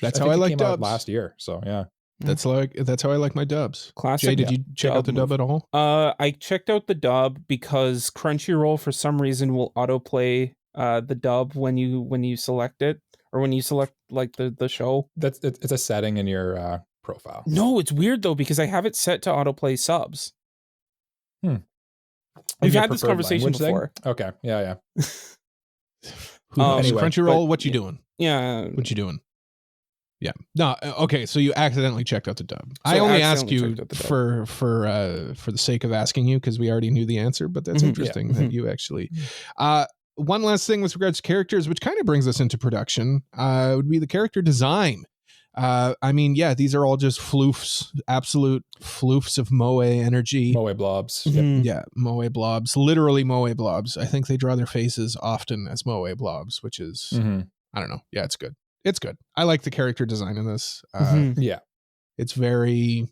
That's how I like dubs. Last year. So yeah. That's how I like my dubs. Classic. Jay, did you check out the dub at all? I checked out the dub because Crunchyroll for some reason will autoplay the dub when you select it, or when you select like the show. It's a setting in your profile. No, it's weird though because I have it set to autoplay subs. We've had this conversation before. Okay. Yeah. Anyway, Crunchyroll, what you doing? Yeah. What you doing? Yeah. No. Okay. So you accidentally checked out the dub. So I only asked you for the sake of asking you because we already knew the answer. But that's interesting that you actually. One last thing with regards to characters, which kind of brings us into production, would be the character design. I mean, these are all just floofs, absolute floofs of moe energy. Moe blobs. Yeah, moe blobs. Literally moe blobs. I think they draw their faces often as moe blobs, which is I don't know. Yeah, it's good. It's good. I like the character design in this. It's very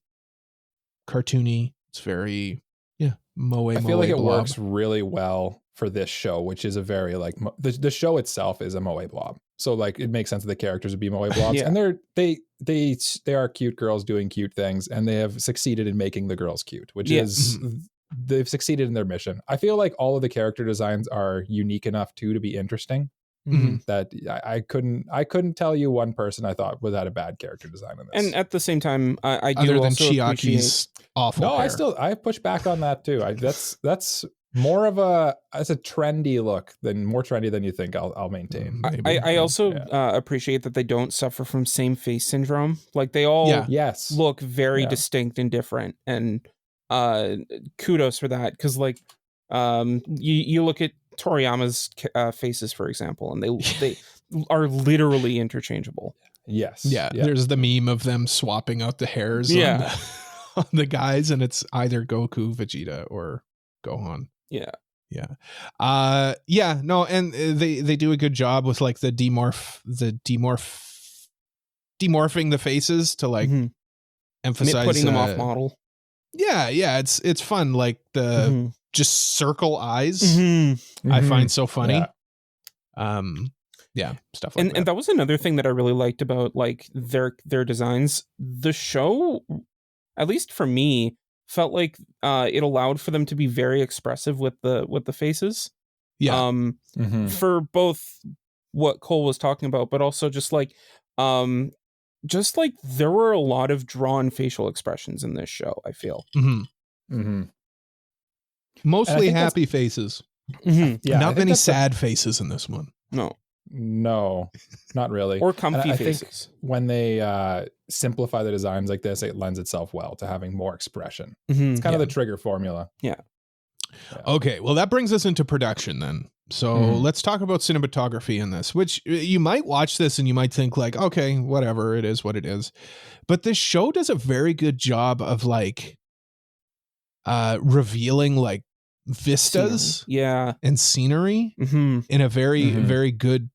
cartoony. It's very moe. I feel like it works really well for this show, which is a very like the show itself is a moe blob. So like it makes sense that the characters would be moe blobs, and they are cute girls doing cute things, and they have succeeded in making the girls cute, which is they've succeeded in their mission. I feel like all of the character designs are unique enough to be interesting. That I couldn't tell you one person I thought was had a bad character design in this. And at the same time, I do other than also Chiaki's awful hair. I push back on that too. That's more of a trendy look more trendy than you think. I'll maintain. I also appreciate that they don't suffer from same face syndrome. Like they all look very distinct and different, and kudos for that. Because like you look at Toriyama's faces, for example, and they are literally interchangeable. Yes. Yeah. There's the meme of them swapping out the hairs on the guys, and it's either Goku, Vegeta, or Gohan. Yeah. No, and they do a good job with like the demorphing the faces to like emphasize putting them off model. Yeah, it's fun. Like the just circle eyes, I find so funny. Stuff like that. And that was another thing that I really liked about like their designs. The show, at least for me, felt like it allowed for them to be very expressive with the faces. Yeah. For both what Cole was talking about, but also just like there were a lot of drawn facial expressions in this show, I feel. Mostly happy faces. Not many sad faces in this one. No, not really. Or comfy faces. When they simplify the designs like this, it lends itself well to having more expression. It's kind of the trigger formula. Okay, well, that brings us into production then. So let's talk about cinematography in this, which you might watch this and you might think like, okay, whatever, it is what it is. But this show does a very good job of like revealing like vistas and scenery in a very, very good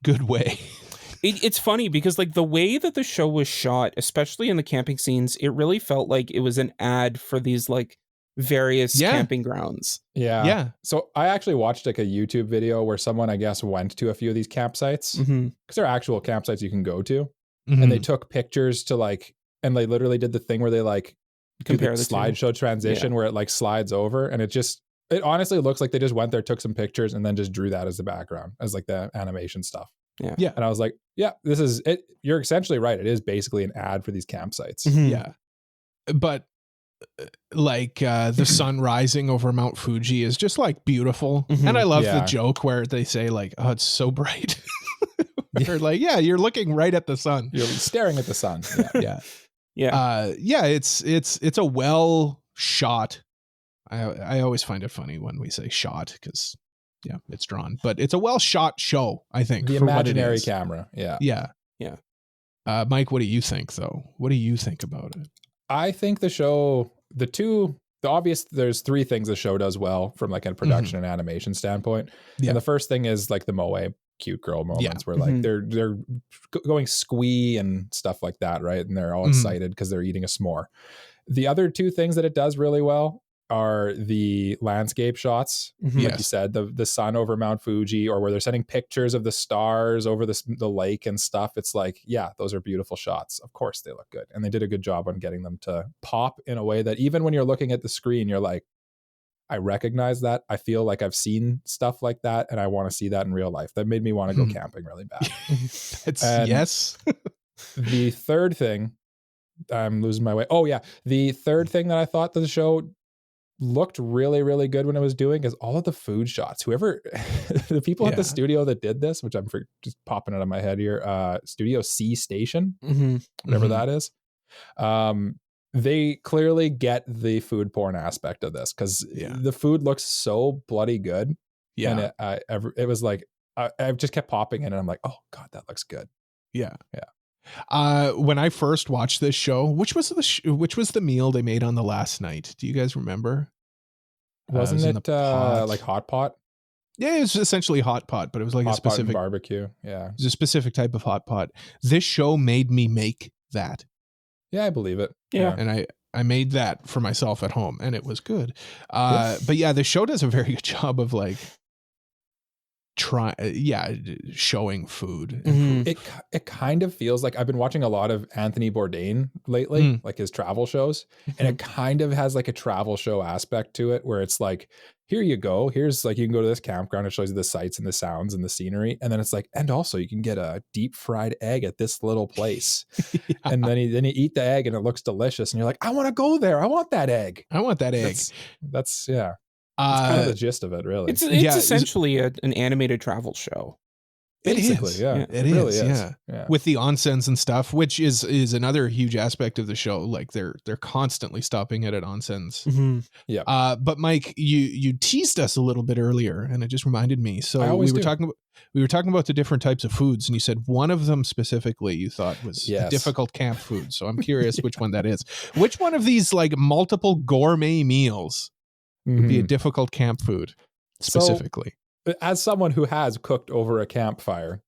way. It's funny because like the way that the show was shot, especially in the camping scenes, it really felt like it was an ad for these like various camping grounds. So I actually watched like a YouTube video where someone, I guess, went to a few of these campsites because they're actual campsites you can go to, and they took pictures to like, and they literally did the thing where they like compare the slideshow transition where it like slides over, and it honestly looks like they just went there, took some pictures, and then just drew that as the background as like the animation stuff. And I was like, this is it. You're essentially right. It is basically an ad for these campsites. But like the sun rising over Mount Fuji is just like beautiful, and I love the joke where they say like, oh, it's so bright. They're like, you're looking right at the sun, you're staring at the sun. It's a well shot. I always find it funny when we say shot because it's drawn, but it's a well shot show, I think. The imaginary camera. Mike, what do you think though? What do you think about it? I think the show, there's three things the show does well from like a production and animation standpoint. And the first thing is like the moe cute girl moments where like they're going squee and stuff like that, right? And they're all excited because they're eating a s'more. The other two things that it does really well are the landscape shots, like you said, the sun over Mount Fuji, or where they're sending pictures of the stars over the lake and stuff. It's like, those are beautiful shots. Of course they look good. And they did a good job on getting them to pop in a way that even when you're looking at the screen, you're like, I recognize that. I feel like I've seen stuff like that and I want to see that in real life. That made me want to go camping really bad. The third thing, I'm losing my way. The third thing that I thought that the show looked really, really good when it was doing is all of the food shots. Whoever, the people at the studio that did this, which I'm just popping it on my head here, Studio C Station, whatever that is. They clearly get the food porn aspect of this because the food looks so bloody good. And it was like, I just kept popping in and I'm like, oh God, that looks good. When I first watched this show, which was the meal they made on the last night? Do you guys remember? Wasn't it like hot pot? Yeah, it was essentially hot pot, but it was like hot a specific barbecue. Yeah, it was a specific type of hot pot. This show made me make that. Yeah, I believe it. And I made that for myself at home, and it was good. But the show does a very good job of like showing food. It kind of feels like I've been watching a lot of Anthony Bourdain lately, like his travel shows, and it kind of has like a travel show aspect to it where it's like, here you go, here's like, you can go to this campground, it shows you the sights and the sounds and the scenery, and then it's like, and also you can get a deep fried egg at this little place. And then you eat the egg and it looks delicious and you're like, I want to go there, I want that egg. That's yeah. It's kind of the gist of it, really. It's essentially an animated travel show. Basically, It really is. With the onsens and stuff, which is another huge aspect of the show. Like they're constantly stopping it at onsens. Yeah. But Mike, you teased us a little bit earlier, and it just reminded me. So we were talking about the different types of foods, and you said one of them specifically you thought was a difficult camp food. So I'm curious which one that is. Which one of these like multiple gourmet meals would be a difficult camp food specifically? So, as someone who has cooked over a campfire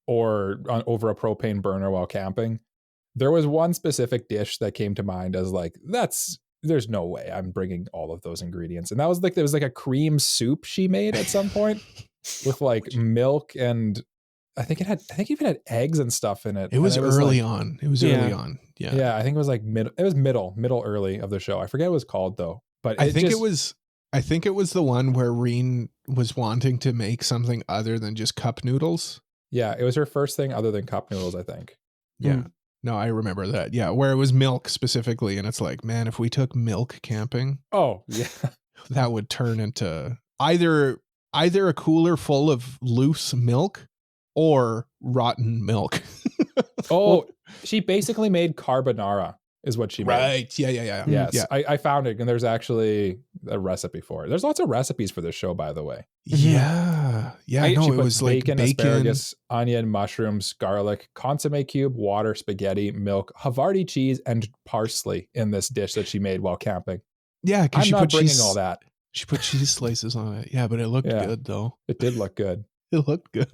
or over a propane burner while camping, there was one specific dish that came to mind as like, there's no way I'm bringing all of those ingredients. And that was like, there was like a cream soup she made at some point with like milk and I think even had eggs and stuff in it. It was early on. Early on. Yeah. Yeah. I think it was like middle early of the show. I forget what it was called though. But I think it was the one where Reen was wanting to make something other than just cup noodles. Yeah, it was her first thing other than cup noodles, I think. Yeah. No, I remember that. Yeah, where it was milk specifically, and it's like, man, if we took milk camping, oh yeah, that would turn into either a cooler full of loose milk or rotten milk. She basically made carbonara. Is what she made. Right. Yeah. Yes. Yeah. I found it and there's actually a recipe for it. There's lots of recipes for this show, by the way. Yeah. Yeah. It was like bacon, asparagus, onion, mushrooms, garlic, consomme cube, water, spaghetti, milk, Havarti cheese, and parsley in this dish that she made while camping. Yeah. I'm not bringing all that. She put cheese slices on it. Yeah, but it looked good though. It did look good. It looked good.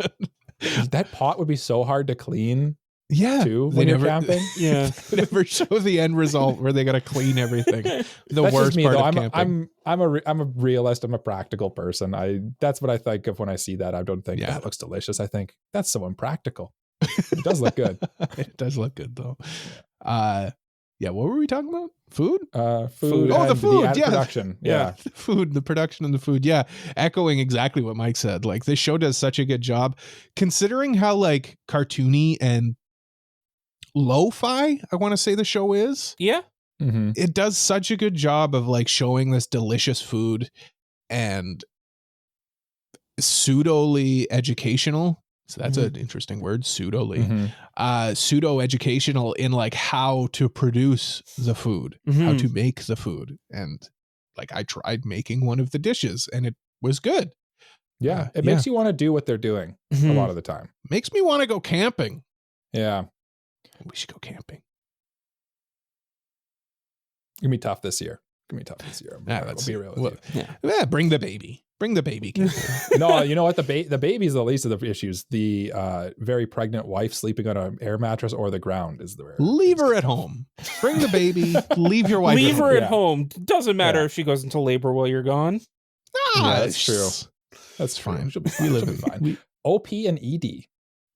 That pot would be so hard to clean. Yeah, too, when you're camping. Yeah, they never show the end result where they got to clean everything. That's worst me, part though. of camping. I'm a realist. I'm a practical person. That's what I think of when I see that. I don't think that looks delicious. I think that's so impractical. It does look good. It does look good though. Yeah. What were we talking about? Food. Food. Oh, the food. Production. Yeah. The food. The production and the food. Yeah. Echoing exactly what Mike said. Like this show does such a good job, considering how like cartoony and lo-fi I want to say the show is. Yeah. It does such a good job of like showing this delicious food and pseudo-ly educational. So that's an interesting word, pseudo-ly. Pseudo-educational in like how to produce the food, how to make the food. And like I tried making one of the dishes and it was good. Yeah. It makes you want to do what they're doing a lot of the time. Makes me want to go camping. Yeah. We should go camping. It's gonna be tough this year. I'll be real with you. Yeah, bring the baby. Bring the baby. No, you know what? The baby's the least of the issues. The very pregnant wife sleeping on an air mattress or the ground is the. Leave her at home. Bring the baby. Leave your wife. Leave her at home. Doesn't matter if she goes into labor while you're gone. Yeah, that's true. That's fine. She'll be fine. She'll be fine. OP and ED.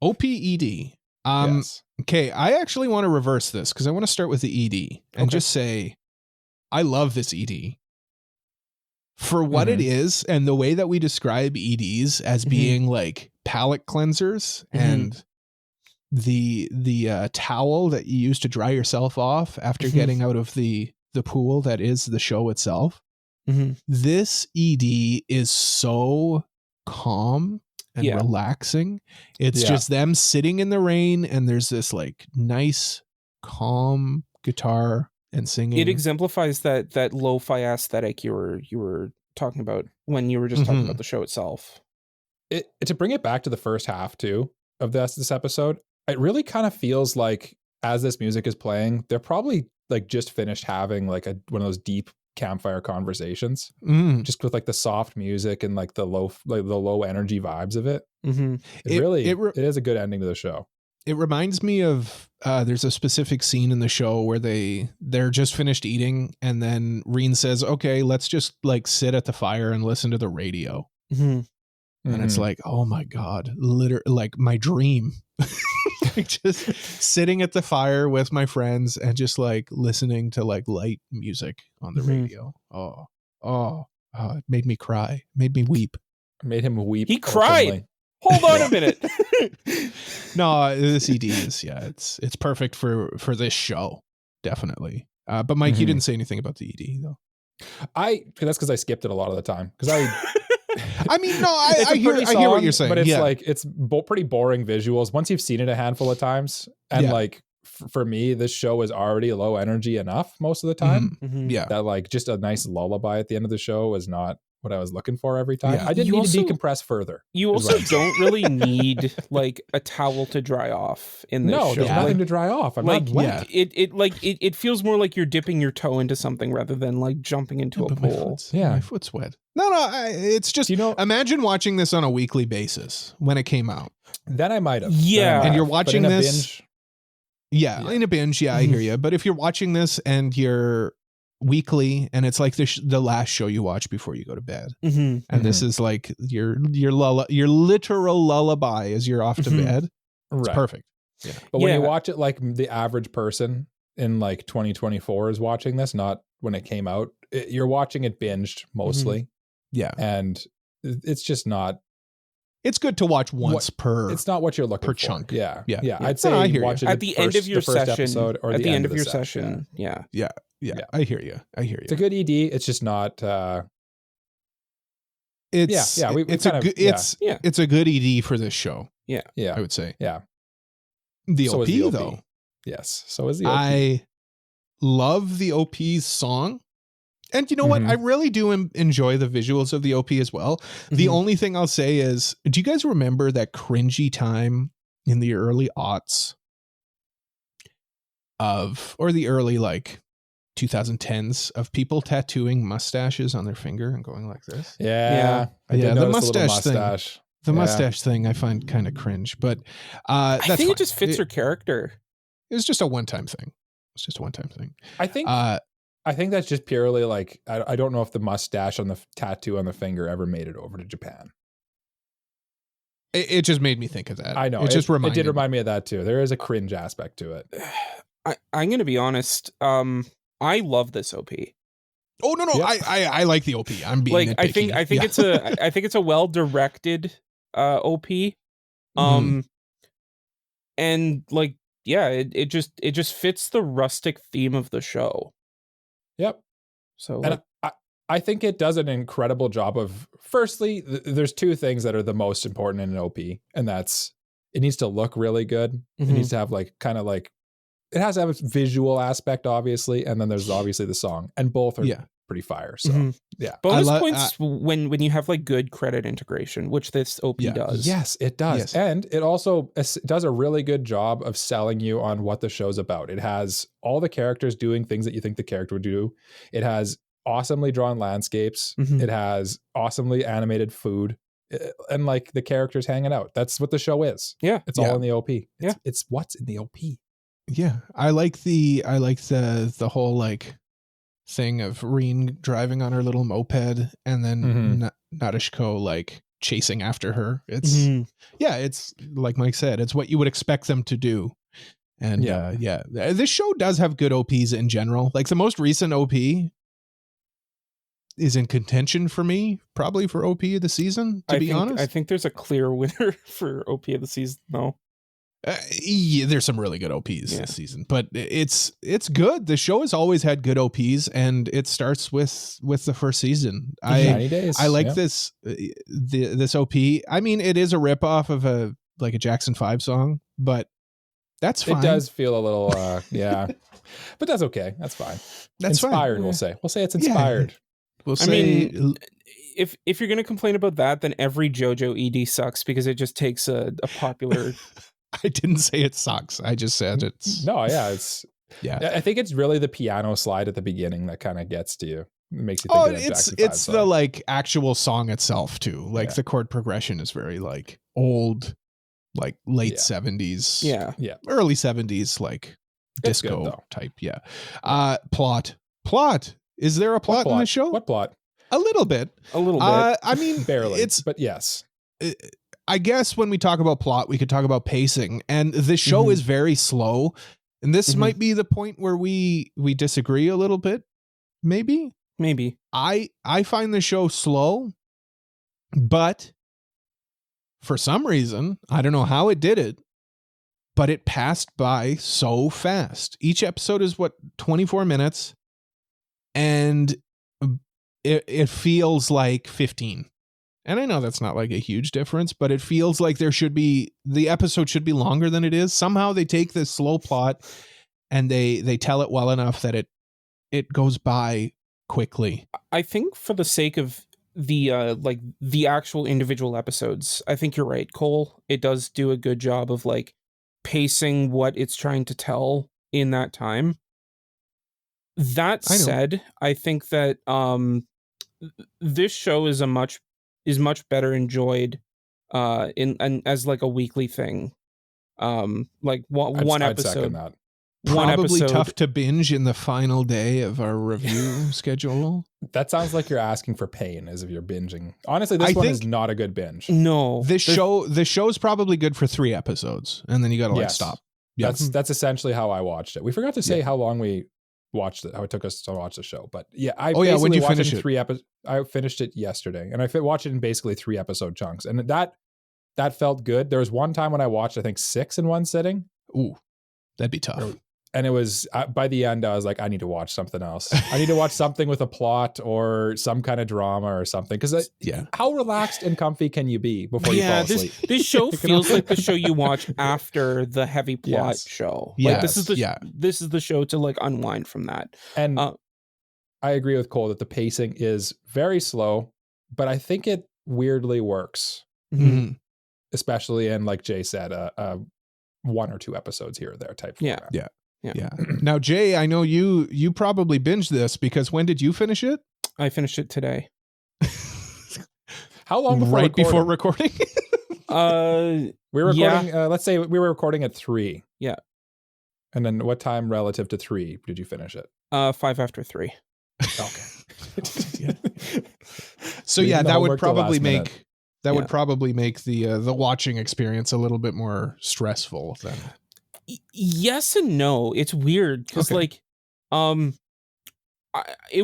OPED. Yes. Okay, I actually want to reverse this because I want to start with the ED and just say, I love this ED for what it is and the way that we describe EDs as being like palate cleansers and the towel that you use to dry yourself off after getting out of the pool that is the show itself. This ED is so calm and relaxing. It's just them sitting in the rain and there's this like nice calm guitar and singing. It exemplifies that lo-fi aesthetic you were talking about when you were just talking about the show itself. To bring it back to the first half too of this episode, it really kind of feels like as this music is playing, they're probably like just finished having like one of those deep campfire conversations, just with like the soft music and like the low energy vibes of it. It is a good ending to the show. It reminds me of there's a specific scene in the show where they're just finished eating and then Reen says, okay, let's just like sit at the fire and listen to the radio. And it's like, oh my God, literally like my dream. Like just sitting at the fire with my friends and just like listening to like light music on the radio. It made me cry, made me weep. Made him weep. He cried. Hold on a minute. No, the CD is, it's perfect for this show. Definitely. But Mike, you didn't say anything about the ED though. That's because I skipped it a lot of the time. Because I mean, no, I hear what you're saying. But it's like, it's pretty boring visuals. Once you've seen it a handful of times, and like, for me, this show is already low energy enough most of the time. Yeah. That like, just a nice lullaby at the end of the show is not what I was looking for every time. Yeah. I didn't need to decompress further. You also don't really need like a towel to dry off in this show. No, there's nothing to dry off. I'm like, not wet. It feels more like you're dipping your toe into something rather than like jumping into a pool. My foot's wet. No, it's just, imagine watching this on a weekly basis when it came out. Then I might have. Yeah. And you're watching this. Binge, in a binge. Yeah, I hear you. But if you're watching this and you're weekly and it's like the last show you watch before you go to bed, and this is like your literal lullaby as you're off to bed, it's perfect. Yeah. But when you watch it like the average person in like 2024 is watching this, not when it came out, you're watching it binged mostly. Yeah. And it's just not. It's good to watch once per. It's not what you're looking per for. chunk. Yeah. Yeah. I'd say watch it at the end of your session or at the end of your session. Yeah. Yeah. I hear you. It's a good ED. It's just not. It's a good ED for this show. Yeah. I would say. Yeah. The OP though. Yes. So is the OP. I love the OP's song. And you know what? I really do enjoy the visuals of the OP as well. The only thing I'll say is, do you guys remember that cringy time in the early aughts or the early like 2010s of people tattooing mustaches on their finger and going like this? Yeah. The mustache thing. The mustache thing I find kind of cringe, but I think it just fits her character. It was just a one-time thing. It's just a one-time thing. I think that's just purely like, I don't know if the mustache on the tattoo on the finger ever made it over to Japan. It just made me think of that. I know. It did remind me of that too. There is a cringe aspect to it. I'm going to be honest. I love this OP. Oh no. Yep. I like the OP. I'm being like, nitpicky. I think it's a well-directed OP. And like, it just fits the rustic theme of the show. Yep. So and I think it does an incredible job of, firstly, there's two things that are the most important in an OP, and that's it needs to look really good. It needs to have like kind of like, it has to have a visual aspect, obviously, and then there's obviously the song, and both are pretty fire. So bonus points when you have like good credit integration, which this OP does. Yes, it does. Yes. And it also does a really good job of selling you on what the show's about. It has all the characters doing things that you think the character would do. It has awesomely drawn landscapes. It has awesomely animated food, and like the characters hanging out. That's what the show is. Yeah. It's all in the OP. It's what's in the OP. Yeah. I like the whole like thing of Reen driving on her little moped and then Nadeshiko like chasing after her. It's it's like Mike said, it's what you would expect them to do. And this show does have good OPs in general. Like the most recent OP is in contention for me, probably for OP of the season, to be honest. I think there's a clear winner for OP of the season though. There's some really good OPs this season, but it's good. The show has always had good OPs, and it starts with the first season. I like this this OP. I mean, it is a ripoff of a Jackson 5 song, but that's fine. It does feel a little but that's okay. That's fine. That's inspired. Fine. We'll say it's inspired. We'll say. I mean, if you're gonna complain about that, then every JoJo ED sucks because it just takes a popular. I didn't say it sucks. I just said it's I think it's really the piano slide at the beginning that kind of gets to you. It makes you think of it's the like actual song itself too. Like the chord progression is very like old, like late 70s. Early 70s like disco good, type. Plot. Is there a plot in the show? What plot? A little bit. I mean, barely. But yes. I guess when we talk about plot, we could talk about pacing, and this show is very slow. And this might be the point where we disagree a little bit. Maybe. I find the show slow, but for some reason, I don't know how it did it, but it passed by so fast. Each episode is 24 minutes, and it feels like 15. And I know that's not like a huge difference, but it feels like the episode should be longer than it is. Somehow they take this slow plot and they tell it well enough that it goes by quickly. I think for the sake of the actual individual episodes, I think you're right, Cole. It does do a good job of like pacing what it's trying to tell in that time. That said, I think that this show is much better enjoyed as like a weekly thing. Like one I'd episode. Second that. Probably tough to binge in the final day of our review schedule. That sounds like you're asking for pain as if you're binging. Honestly, this one is not a good binge. No. This show's probably good for 3 episodes, and then you gotta stop. Yeah. That's essentially how I watched it. We forgot to say how long we watched it, how it took us to watch the show. But yeah, when did you finish it? 3 episodes. I finished it yesterday, and I watched it in basically 3 episode chunks, and that felt good. There was one time when I watched, I think 6 in one sitting. Ooh, that'd be tough. And it was by the end, I was like, I need to watch something else. I need to watch something with a plot or some kind of drama or something. Because how relaxed and comfy can you be before you fall asleep? This show feels like the show you watch after the heavy plot show. Yeah, like, this is the show to like unwind from that. And I agree with Cole that the pacing is very slow, but I think it weirdly works. Mm-hmm. Especially in, like Jay said, 1 or 2 episodes here or there type format. Yeah. Now, Jay, I know you probably binged this because when did you finish it? I finished it today. How long before before recording? We were recording. Let's say we were recording at 3. Yeah. And then what time relative to 3 did you finish it? 5 after 3. Okay. So that would probably make would probably make the watching experience a little bit more stressful then. Yes and no. It's weird because it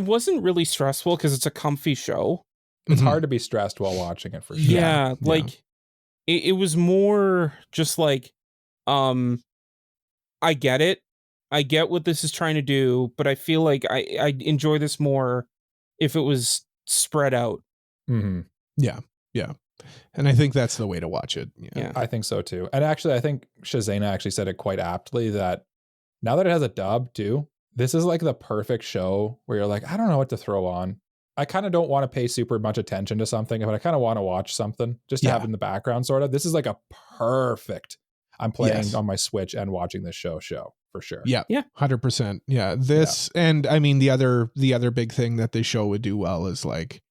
wasn't really stressful because it's a comfy show. It's hard to be stressed while watching it for sure. Yeah, like it was more just like I get it. I get what this is trying to do, but I feel like I enjoy this more if it was spread out. Mm-hmm. Yeah. And I think that's the way to watch it. Yeah, I think so too. And actually, I think Shazana actually said it quite aptly that now that it has a dub too, this is like the perfect show where you're like, I don't know what to throw on. I kind of don't want to pay super much attention to something, but I kind of want to watch something just to have in the background sort of. This is like a perfect, I'm playing on my Switch and watching this show for sure. Yeah. 100%. Yeah. And I mean, the other big thing that this show would do well is like,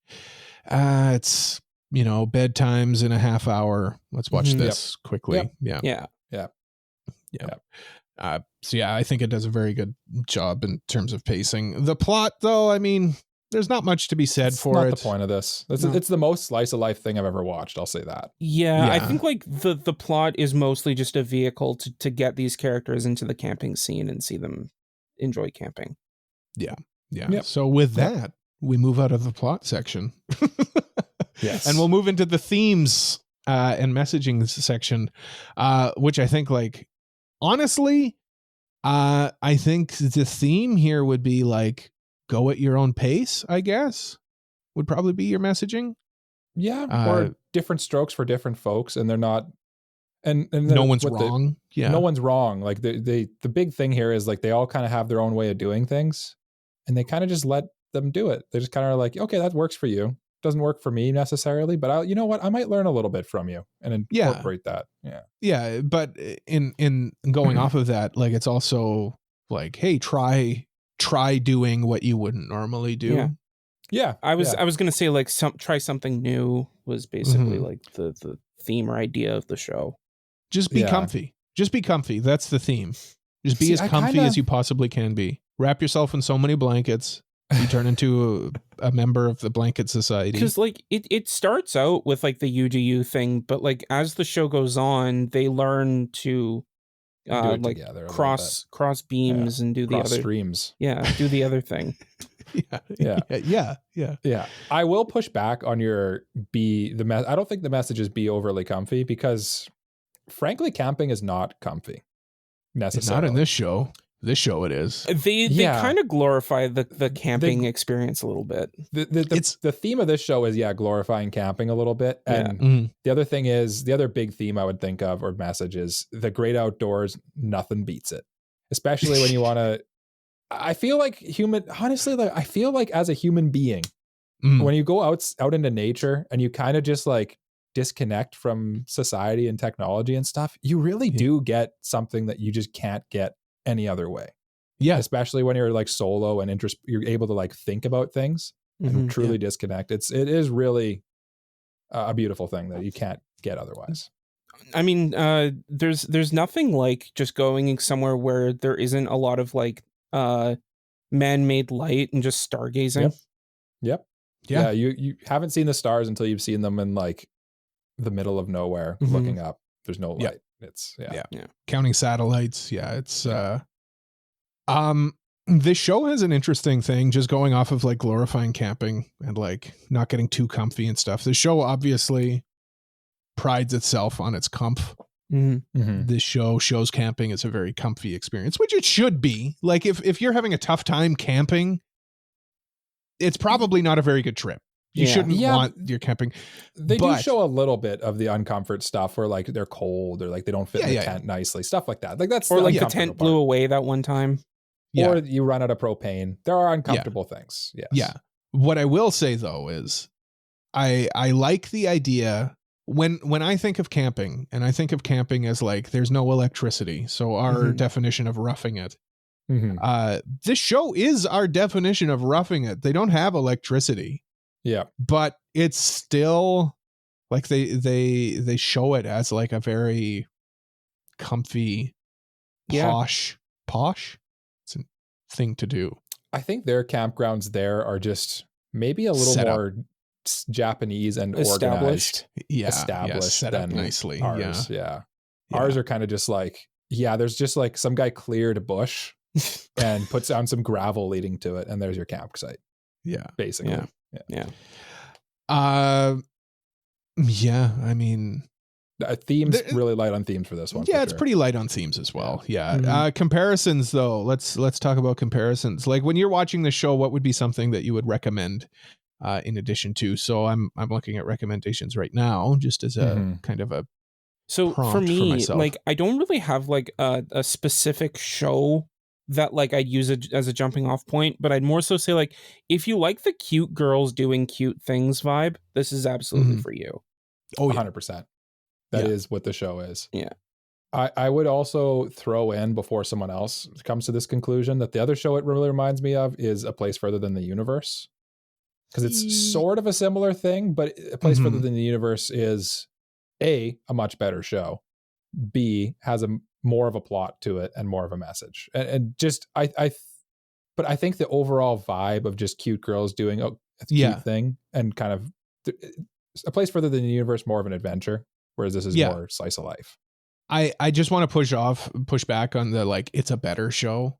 it's, bedtimes in a half hour. Let's watch this quickly. Yeah. So I think it does a very good job in terms of pacing. The plot, though, I mean, there's not much to be said for it. It's not the point of this. It's the most slice of life thing I've ever watched. I'll say that. Yeah. I think like the plot is mostly just a vehicle to get these characters into the camping scene and see them enjoy camping. Yeah. So with that, we move out of the plot section. Yes. And we'll move into the themes and messaging section, which I think, like, honestly, I think the theme here would be like, go at your own pace, I guess, would probably be your messaging. Yeah. Or different strokes for different folks. And they're not, and no one's wrong. No one's wrong. Like the big thing here is like, they all kind of have their own way of doing things and they kind of just let them do it. They just kind of like, okay, that works for you. Doesn't work for me necessarily, but you know what? I might learn a little bit from you and incorporate that. Yeah. But in going off of that, like, it's also like, hey, try doing what you wouldn't normally do. Yeah. I was going to say like try something new was basically like the theme or idea of the show. Just be comfy. Just be comfy. That's the theme. Just be as comfy as you possibly can be. Wrap yourself in so many blankets You turn into a member of the Blanket Society. Because like it starts out with like the you do you thing, but like as the show goes on, they learn to like cross beams and do the other streams. Yeah, do the other thing. Yeah. I will push back on your I don't think the message is be overly comfy, because frankly, camping is not comfy necessarily. It's not in this show. This show it is. They kind of glorify the camping experience a little bit. The theme of this show is glorifying camping a little bit. And the other thing is, the other big theme I would think of or message is the great outdoors, nothing beats it. Especially when you want to I feel like I feel like as a human being, when you go out into nature and you kind of just like disconnect from society and technology and stuff, you really do get something that you just can't get any other way. Yeah. Especially when you're like solo and you're able to like think about things and truly disconnect. It is really a beautiful thing that you can't get otherwise. I mean, there's nothing like just going somewhere where there isn't a lot of like man-made light and just stargazing. Yep. Yeah. You haven't seen the stars until you've seen them in like the middle of nowhere looking up. There's no light. It's counting satellites. It's this show has an interesting thing, just going off of like glorifying camping and like not getting too comfy and stuff. The show obviously prides itself on its comf. This show shows camping as a very comfy experience, which it should be. Like if you're having a tough time camping, it's probably not a very good trip. You shouldn't want your camping. They do show a little bit of the uncomfort stuff where like they're cold or like they don't fit in the tent nicely, stuff like that. Like that's or like the tent blew away that one time. Or you run out of propane. There are uncomfortable things. Yes. Yeah. What I will say though is I like the idea when I think of camping, and I think of camping as like there's no electricity. So our definition of roughing it. This show is our definition of roughing it. They don't have electricity. Yeah. But it's still like they show it as like a very comfy, posh. It's a thing to do. I think their campgrounds there are just maybe a little more Japanese and established. Established set than up nicely. Ours. Yeah. Ours are kind of just like, there's just like some guy cleared a bush and puts down some gravel leading to it, and there's your campsite. Yeah. Basically. Yeah. I mean, themes really light on themes for this one. Yeah, it's pretty light on themes as well. Yeah. Comparisons though. Let's talk about comparisons. Like when you're watching the show, what would be something that you would recommend in addition to? So I'm looking at recommendations right now, just as a kind of a so for me, like I don't really have like a specific show that like I'd use it as a jumping off point, but I'd more so say like if you like the cute girls doing cute things vibe, this is absolutely for you. Oh, 100%. That is what the show is. Yeah. I would also throw in, before someone else comes to this conclusion, that the other show it really reminds me of is A Place Further Than the Universe. Because it's sort of a similar thing, but A Place Further Than the Universe is A, much better show. B, has more of a plot to it and more of a message. And just, but I think the overall vibe of just cute girls doing a cute thing and kind of A Place Further Than the Universe, more of an adventure, whereas this is more slice of life. I just want to push back on the like it's a better show.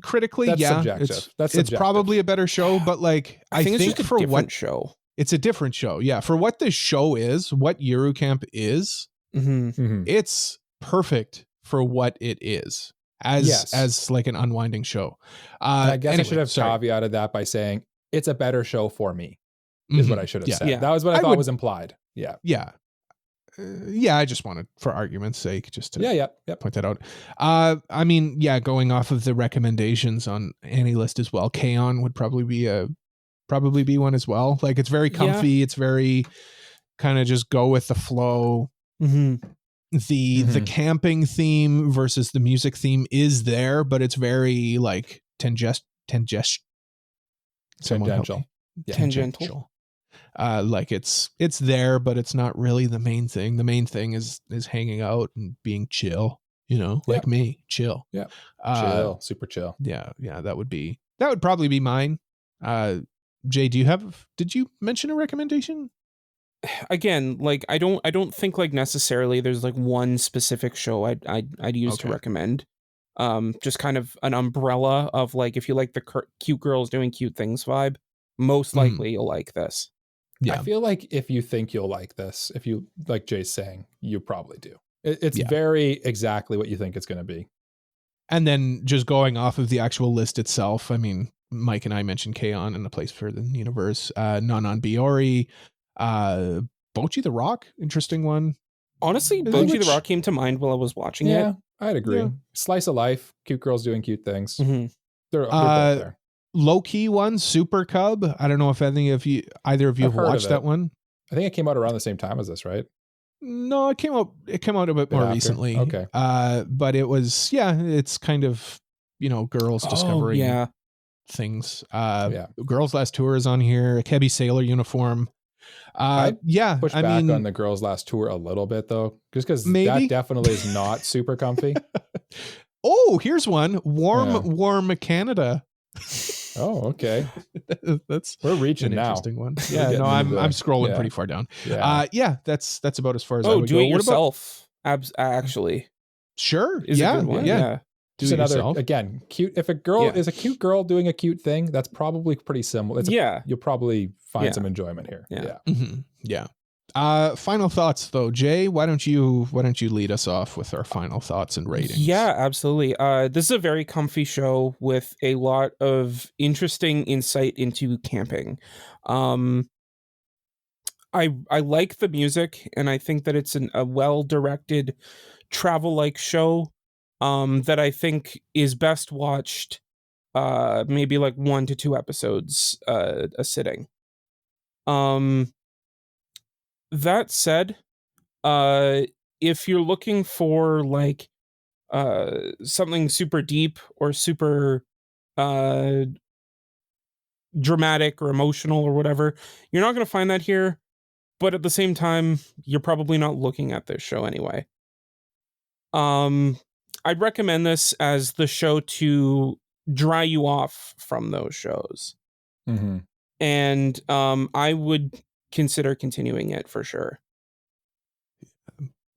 Critically, that's subjective. It's probably a better show, but like I think it's just for a different what show, it's a different show. Yeah, for what this show is, what Yuru Camp is, it's perfect for what it is as like an unwinding show. I guess I should have caveated that by saying it's a better show for me. Is what I should have said. Yeah. That was what I thought was implied. Yeah. I just wanted, for argument's sake, just to point that out. I mean, going off of the recommendations on AniList as well, K-On! Would probably be one as well. Like it's very comfy. It's very kind of just go with the flow. The camping theme versus the music theme is there, but it's very like tangential. Like it's there, but it's not really the main thing. The main thing is hanging out and being chill. like me, chill. Yeah. Chill, super chill. Yeah. That would probably be mine. Jay, did you mention a recommendation? Again, like I don't think like necessarily there's like one specific show I'd use to recommend. Just kind of an umbrella of like, if you like the cute girls doing cute things vibe, most likely you'll like this. Yeah. I feel like if you think you'll like this, if you like Jay's saying, you probably do. It's very exactly what you think it's going to be. And then just going off of the actual list itself, I mean, Mike and I mentioned K-On! And A Place for the Universe, Nanan Biori, Bocchi the Rock, interesting one. Honestly, Bocchi the Rock came to mind while I was watching it. Yeah, I'd agree. Yeah. Slice of life, cute girls doing cute things. Mm-hmm. They're both there. Low-key one, Super Cub. I don't know if either of you have watched that one. I think it came out around the same time as this, right? No, it came out a bit more recently. Okay. But it was, it's kind of, girls discovering things. Girls Last Tour is on here. Akebi Sailor Uniform. Push back on the Girls Last Tour a little bit though, just because that definitely is not super comfy. Oh, here's one. Warm Canada. Oh, okay. We're reaching an now. Interesting one. Yeah, no, I'm scrolling pretty far down. Yeah, that's about as far as I would do go. It yourself. Actually, sure. Is a good one. Yeah. Just another yourself. Again, cute. If a girl is a cute girl doing a cute thing, that's probably pretty similar. You'll probably find some enjoyment here. Yeah. Mm-hmm. Yeah. Final thoughts though, Jay. Why don't you lead us off with our final thoughts and ratings? Yeah, absolutely. This is a very comfy show with a lot of interesting insight into camping. I like the music, and I think that it's a well-directed travel-like show that I think is best watched maybe like 1 to 2 episodes a sitting. That said, if you're looking for like something super deep or super dramatic or emotional or whatever, you're not going to find that here. But at the same time, you're probably not looking at this show anyway. I'd recommend this as the show to dry you off from those shows. Mm-hmm. And I would consider continuing it for sure.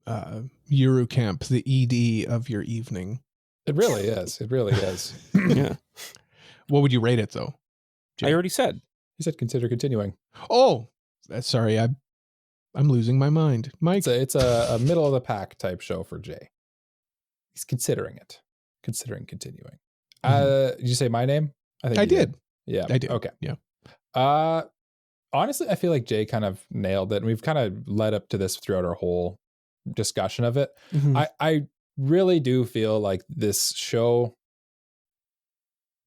Yuru Camp, the ED of your evening. It really is. Yeah. What would you rate it though, Jay? I already said. You said consider continuing. Oh, sorry. I'm losing my mind. Mike. It's a middle of the pack type show for Jay. He's considering continuing. Mm-hmm. Did you say my name? I think I did. Yeah. I did. Okay. Yeah. Honestly, I feel like Jay kind of nailed it. And we've kind of led up to this throughout our whole discussion of it. Mm-hmm. I really do feel like this show,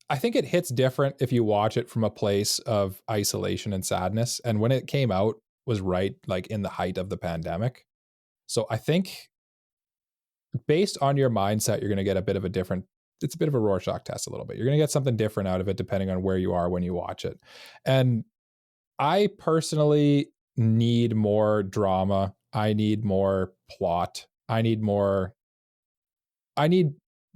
I think it hits different if you watch it from a place of isolation and sadness. And when it came out was right like in the height of the pandemic. So I think based on your mindset, you're going to get it's a bit of a Rorschach test a little bit. You're going to get something different out of it depending on where you are when you watch it. And I personally need more drama. I need more plot. I need more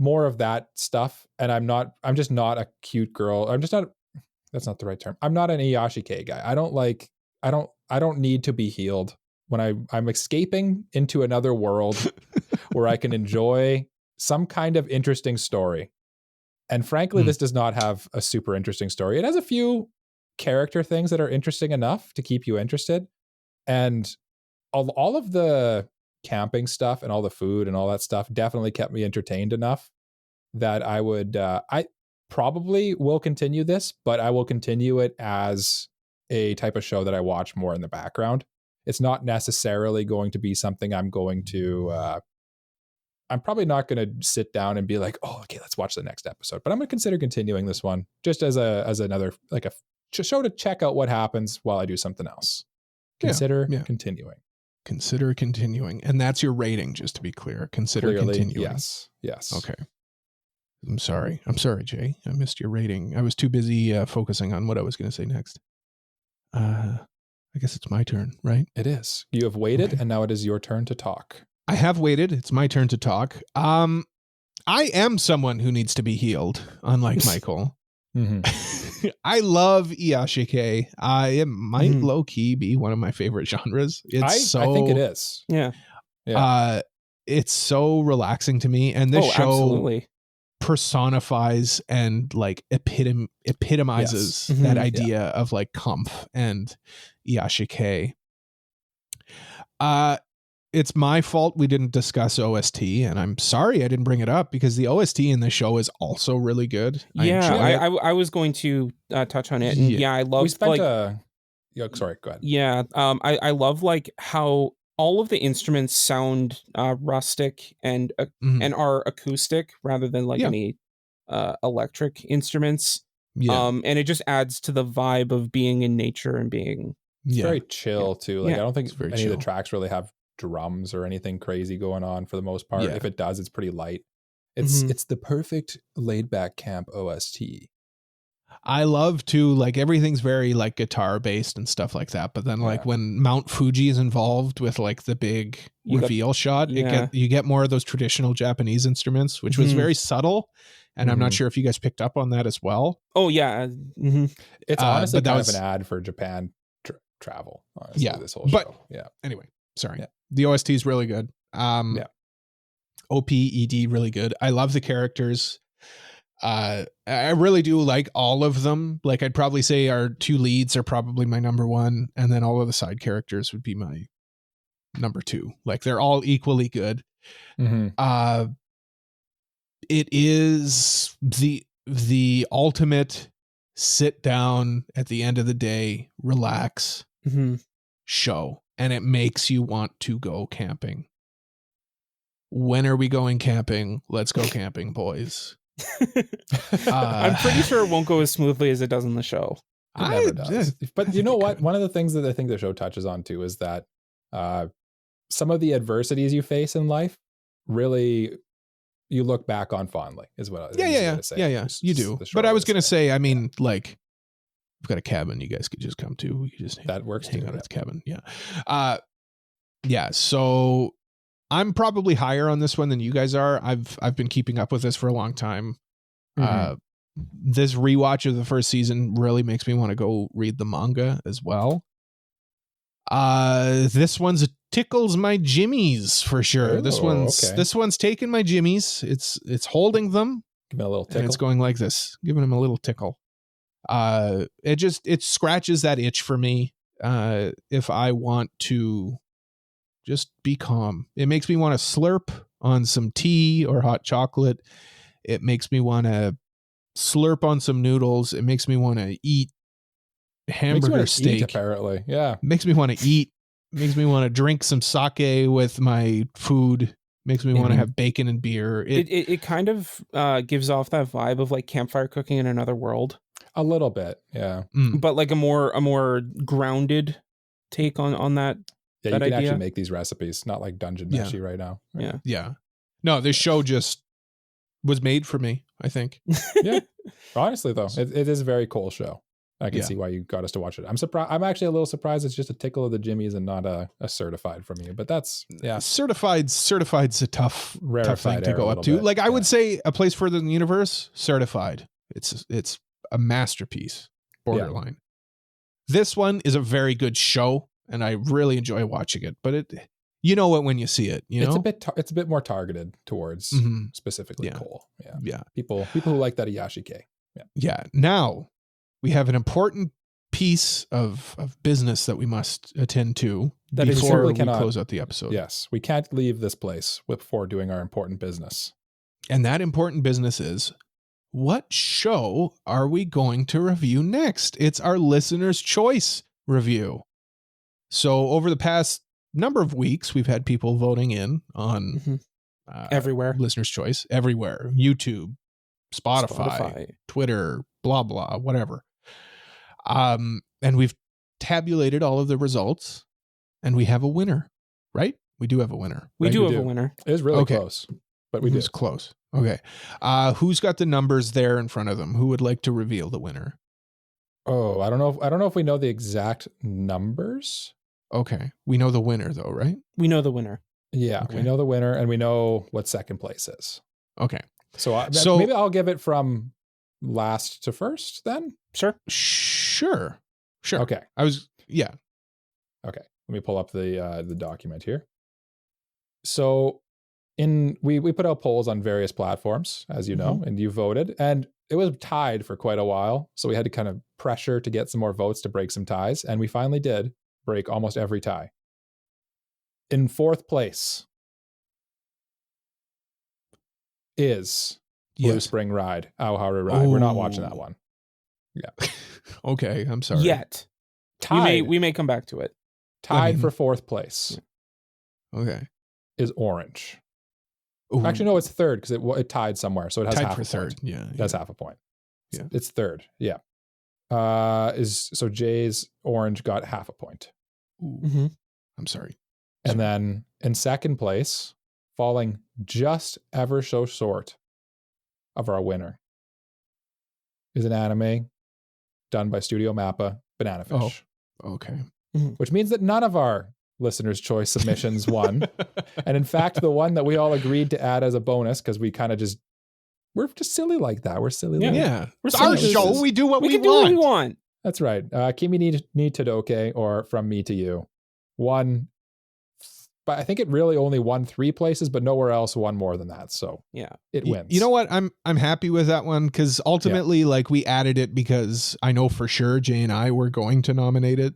of that stuff. And I'm just not a cute girl. That's not the right term. I'm not an Iyashike guy. I don't need to be healed when I'm escaping into another world where I can enjoy some kind of interesting story. And frankly, this does not have a super interesting story. It has a few character things that are interesting enough to keep you interested. And all of the camping stuff and all the food and all that stuff definitely kept me entertained enough that I probably will continue this, but I will continue it as a type of show that I watch more in the background. It's not necessarily going to be something I'm probably not going to sit down and be like, oh, okay, let's watch the next episode. But I'm going to consider continuing this one just as another, like a show to check out what happens while I do something else. Consider continuing. Consider continuing. And that's your rating, just to be clear. Consider continuing. Yes. Okay. I'm sorry, Jay. I missed your rating. I was too busy focusing on what I was going to say next. I guess it's my turn, right? It is. You have waited, and now it is your turn to talk. I have waited. It's my turn to talk. I am someone who needs to be healed, unlike Michael. Mm-hmm. I love Iyashikei. It might low key be one of my favorite genres. I think it is. Yeah. It's so relaxing to me, and this show absolutely personifies and like epitomizes that idea of like comf and Iyashikei. It's my fault we didn't discuss OST, and I'm sorry I didn't bring it up because the OST in the show is also really good. I was going to touch on it, and I love. We spent sorry, go ahead. Yeah, I love like how all of the instruments sound rustic and are acoustic rather than like any electric instruments. And it just adds to the vibe of being in nature and being very chill too. Like I don't think any chill. of the tracks really have drums or anything crazy going on for the most part. If it does, it's pretty light. It's the perfect laid back camp OST. I love to like everything's very like guitar based and stuff like that. But then like when Mount Fuji is involved with like the big reveal shot, you get more of those traditional Japanese instruments, which was very subtle. And I'm not sure if you guys picked up on that as well. Oh yeah. It's honestly kind of an ad for Japan travel. Honestly, this whole show. Anyway, sorry. The OST is really good. OP, ED, really good. I love the characters. I really do like all of them. Like I'd probably say our two leads are probably my number one, and then all of the side characters would be my number two. Like they're all equally good. It is the ultimate sit down at the end of the day, relax show, and it makes you want to go camping. When are we going camping? Let's go camping, boys. I'm pretty sure it won't go as smoothly as it does in the show. It never does. But you know what? One of the things that I think the show touches on too is that some of the adversities you face in life really you look back on fondly is what I was going to say. You do. But I was going to say, I mean, like, we've got a cabin you guys could just come to. We could just that works hang out at the cabin. So I'm probably higher on this one than you guys are. I've been keeping up with this for a long time. This rewatch of the first season really makes me want to go read the manga as well. This one's tickles my jimmies for sure. This one's taking my jimmies. It's holding them. Give me a little tickle. And it's going like this, giving him a little tickle. It scratches that itch for me. If I want to just be calm, it makes me want to slurp on some tea or hot chocolate. It makes me want to slurp on some noodles. It makes me want to eat hamburger steak. Apparently, makes me want to eat. Makes me want to drink some sake with my food. Makes me want to have bacon and beer. It kind of gives off that vibe of like campfire cooking in another world. A little bit, yeah. But like a more grounded take on that. Yeah, that you can idea. actually make these recipes, not like Dungeon Meshi right now. Right? Yeah. No, this show just was made for me, I think. Yeah. Honestly, though, it is a very cool show. I can see why you got us to watch it. I'm surprised. I'm actually a little surprised it's just a tickle of the jimmies and not a certified from you. But that's Certified's a tough thing to go up to. Like I would say a place further than the universe, certified. It's a masterpiece, borderline. This one is a very good show, and I really enjoy watching it. But you know it when you see it. You know, it's a bit more targeted towards specifically Cole. Yeah. People who like that Iyashikei. Yeah. Now we have an important piece of business that we must attend to before we close out the episode. Yes, we can't leave this place before doing our important business. And that important business is, what show are we going to review next? It's our listener's choice review. So over the past number of weeks, we've had people voting in on everywhere. Listener's choice, everywhere. YouTube, Spotify, Twitter, blah, blah, whatever. And we've tabulated all of the results, and we have a winner, right? We do have a winner. We do have a winner. It was really close, but we did. It was close. Okay. Who's got the numbers there in front of them? Who would like to reveal the winner? Oh, I don't know if we know the exact numbers. Okay. We know the winner though, right? We know the winner. Yeah, we know the winner and we know what second place is. Okay. So maybe I'll give it from last to first then? Sure. Okay. Okay. Let me pull up the document here. So we put out polls on various platforms, as you know, and you voted, and it was tied for quite a while. So we had to kind of pressure to get some more votes to break some ties, and we finally did break almost every tie. In fourth place is Blue Spring Ride, Aoharu Ride. We're not watching that one. Yeah. Okay, I'm sorry. Yet. We may come back to it. Tied for fourth place. Okay. Is Orange. Ooh. Actually, no, it's third because it tied somewhere, so it has half a third. point. Yeah, it has half a point. Yeah, it's third. Yeah. So Jay's Orange got half a point. I'm sorry. And then in second place, falling just ever so short of our winner, is an anime done by Studio Mappa, Banana Fish. Oh, okay. Which means that none of our listeners' choice submissions won. And in fact, the one that we all agreed to add as a bonus, because we're just silly like that. We're silly. Yeah. It's our show. We do what we can do what we want. That's right. Kimi ni Todoke, or From Me to You, won. But I think it really only won 3 places, but nowhere else won more than that. So yeah, it wins. You know what? I'm happy with that one because ultimately, like, we added it because I know for sure Jay and I were going to nominate it.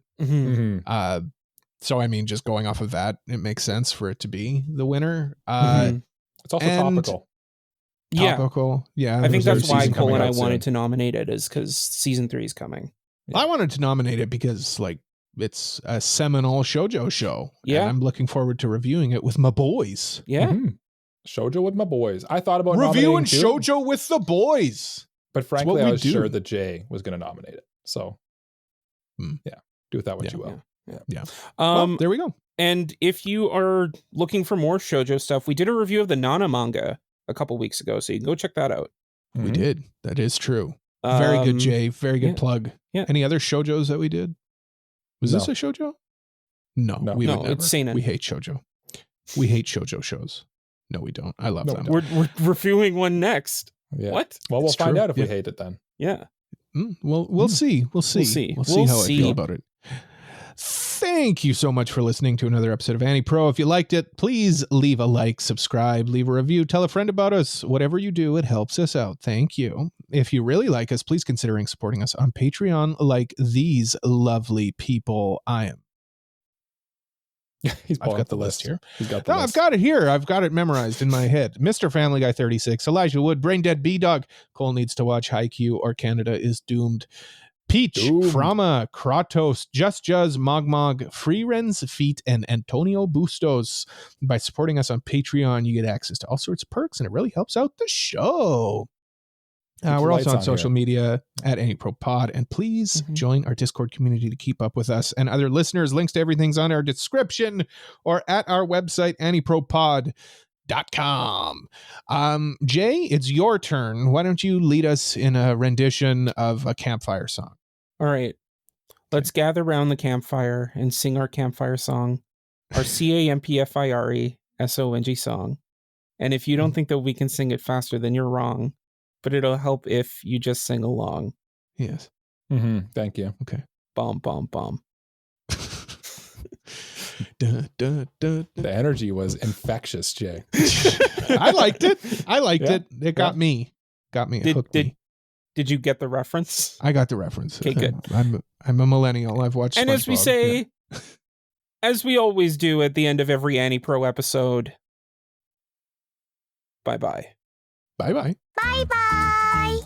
So I mean, just going off of that, it makes sense for it to be the winner. It's also topical. Topical. Yeah. I think that's why Cole and I wanted to nominate it, is because season 3 is coming. I wanted to nominate it because, like, it's a seminal shoujo show. Yeah. And I'm looking forward to reviewing it with my boys. Yeah. Shoujo with my boys. I thought about reviewing nominating shoujo with the boys. But frankly, I was sure that Jay was going to nominate it. So yeah, do with that what you will. Yeah. Well, there we go. And if you are looking for more shoujo stuff, we did a review of the Nana manga a couple weeks ago, so you can go check that out. We did. That is true. Very good, Jay. Very good plug. Yeah. Any other shoujos that we did? Was this a shoujo? No, we would never. It's seinen. We hate shoujo. We hate shoujo shows. No, we don't. I love them. We're reviewing one next. Yeah. What? Well, we'll find out if we hate it then. Yeah. Well, we'll see. We'll see how I feel about it. Thank you so much for listening to another episode of AniPro. If you liked it, please leave a like, subscribe, leave a review, tell a friend about us. Whatever you do, it helps us out. Thank you. If you really like us, please consider supporting us on Patreon like these lovely people. I've got the list here. I've got it here. I've got it memorized in my head. Mr. Family Guy 36, Elijah Wood, Brain Dead B-Dog, Cole needs to watch Haikyuu or Canada is doomed. Peach, Frama, Kratos, Just Juz, Mogmog, Free Ren's Feet, and Antonio Bustos. By supporting us on Patreon, you get access to all sorts of perks, and it really helps out the show. We're also on social media at AniProPod, and please join our Discord community to keep up with us and other listeners. Links to everything's on our description or at our website, AniProPod.com. Jay, it's your turn. Why don't you lead us in a rendition of a campfire song? All right. Let's gather around the campfire and sing our campfire song, our CAMPFIRE SONG song. And if you don't think that we can sing it faster, then you're wrong. But it'll help if you just sing along. Yes. Thank you. Okay. Bomb, bomb, bomb. The energy was infectious, Jay. I liked it. It got me. It hooked me. Did you get the reference? I got the reference. Okay, good. I'm a millennial. I've watched and SpongeBob. As we say, as we always do at the end of every AniPro episode, bye-bye. Bye-bye. Bye-bye.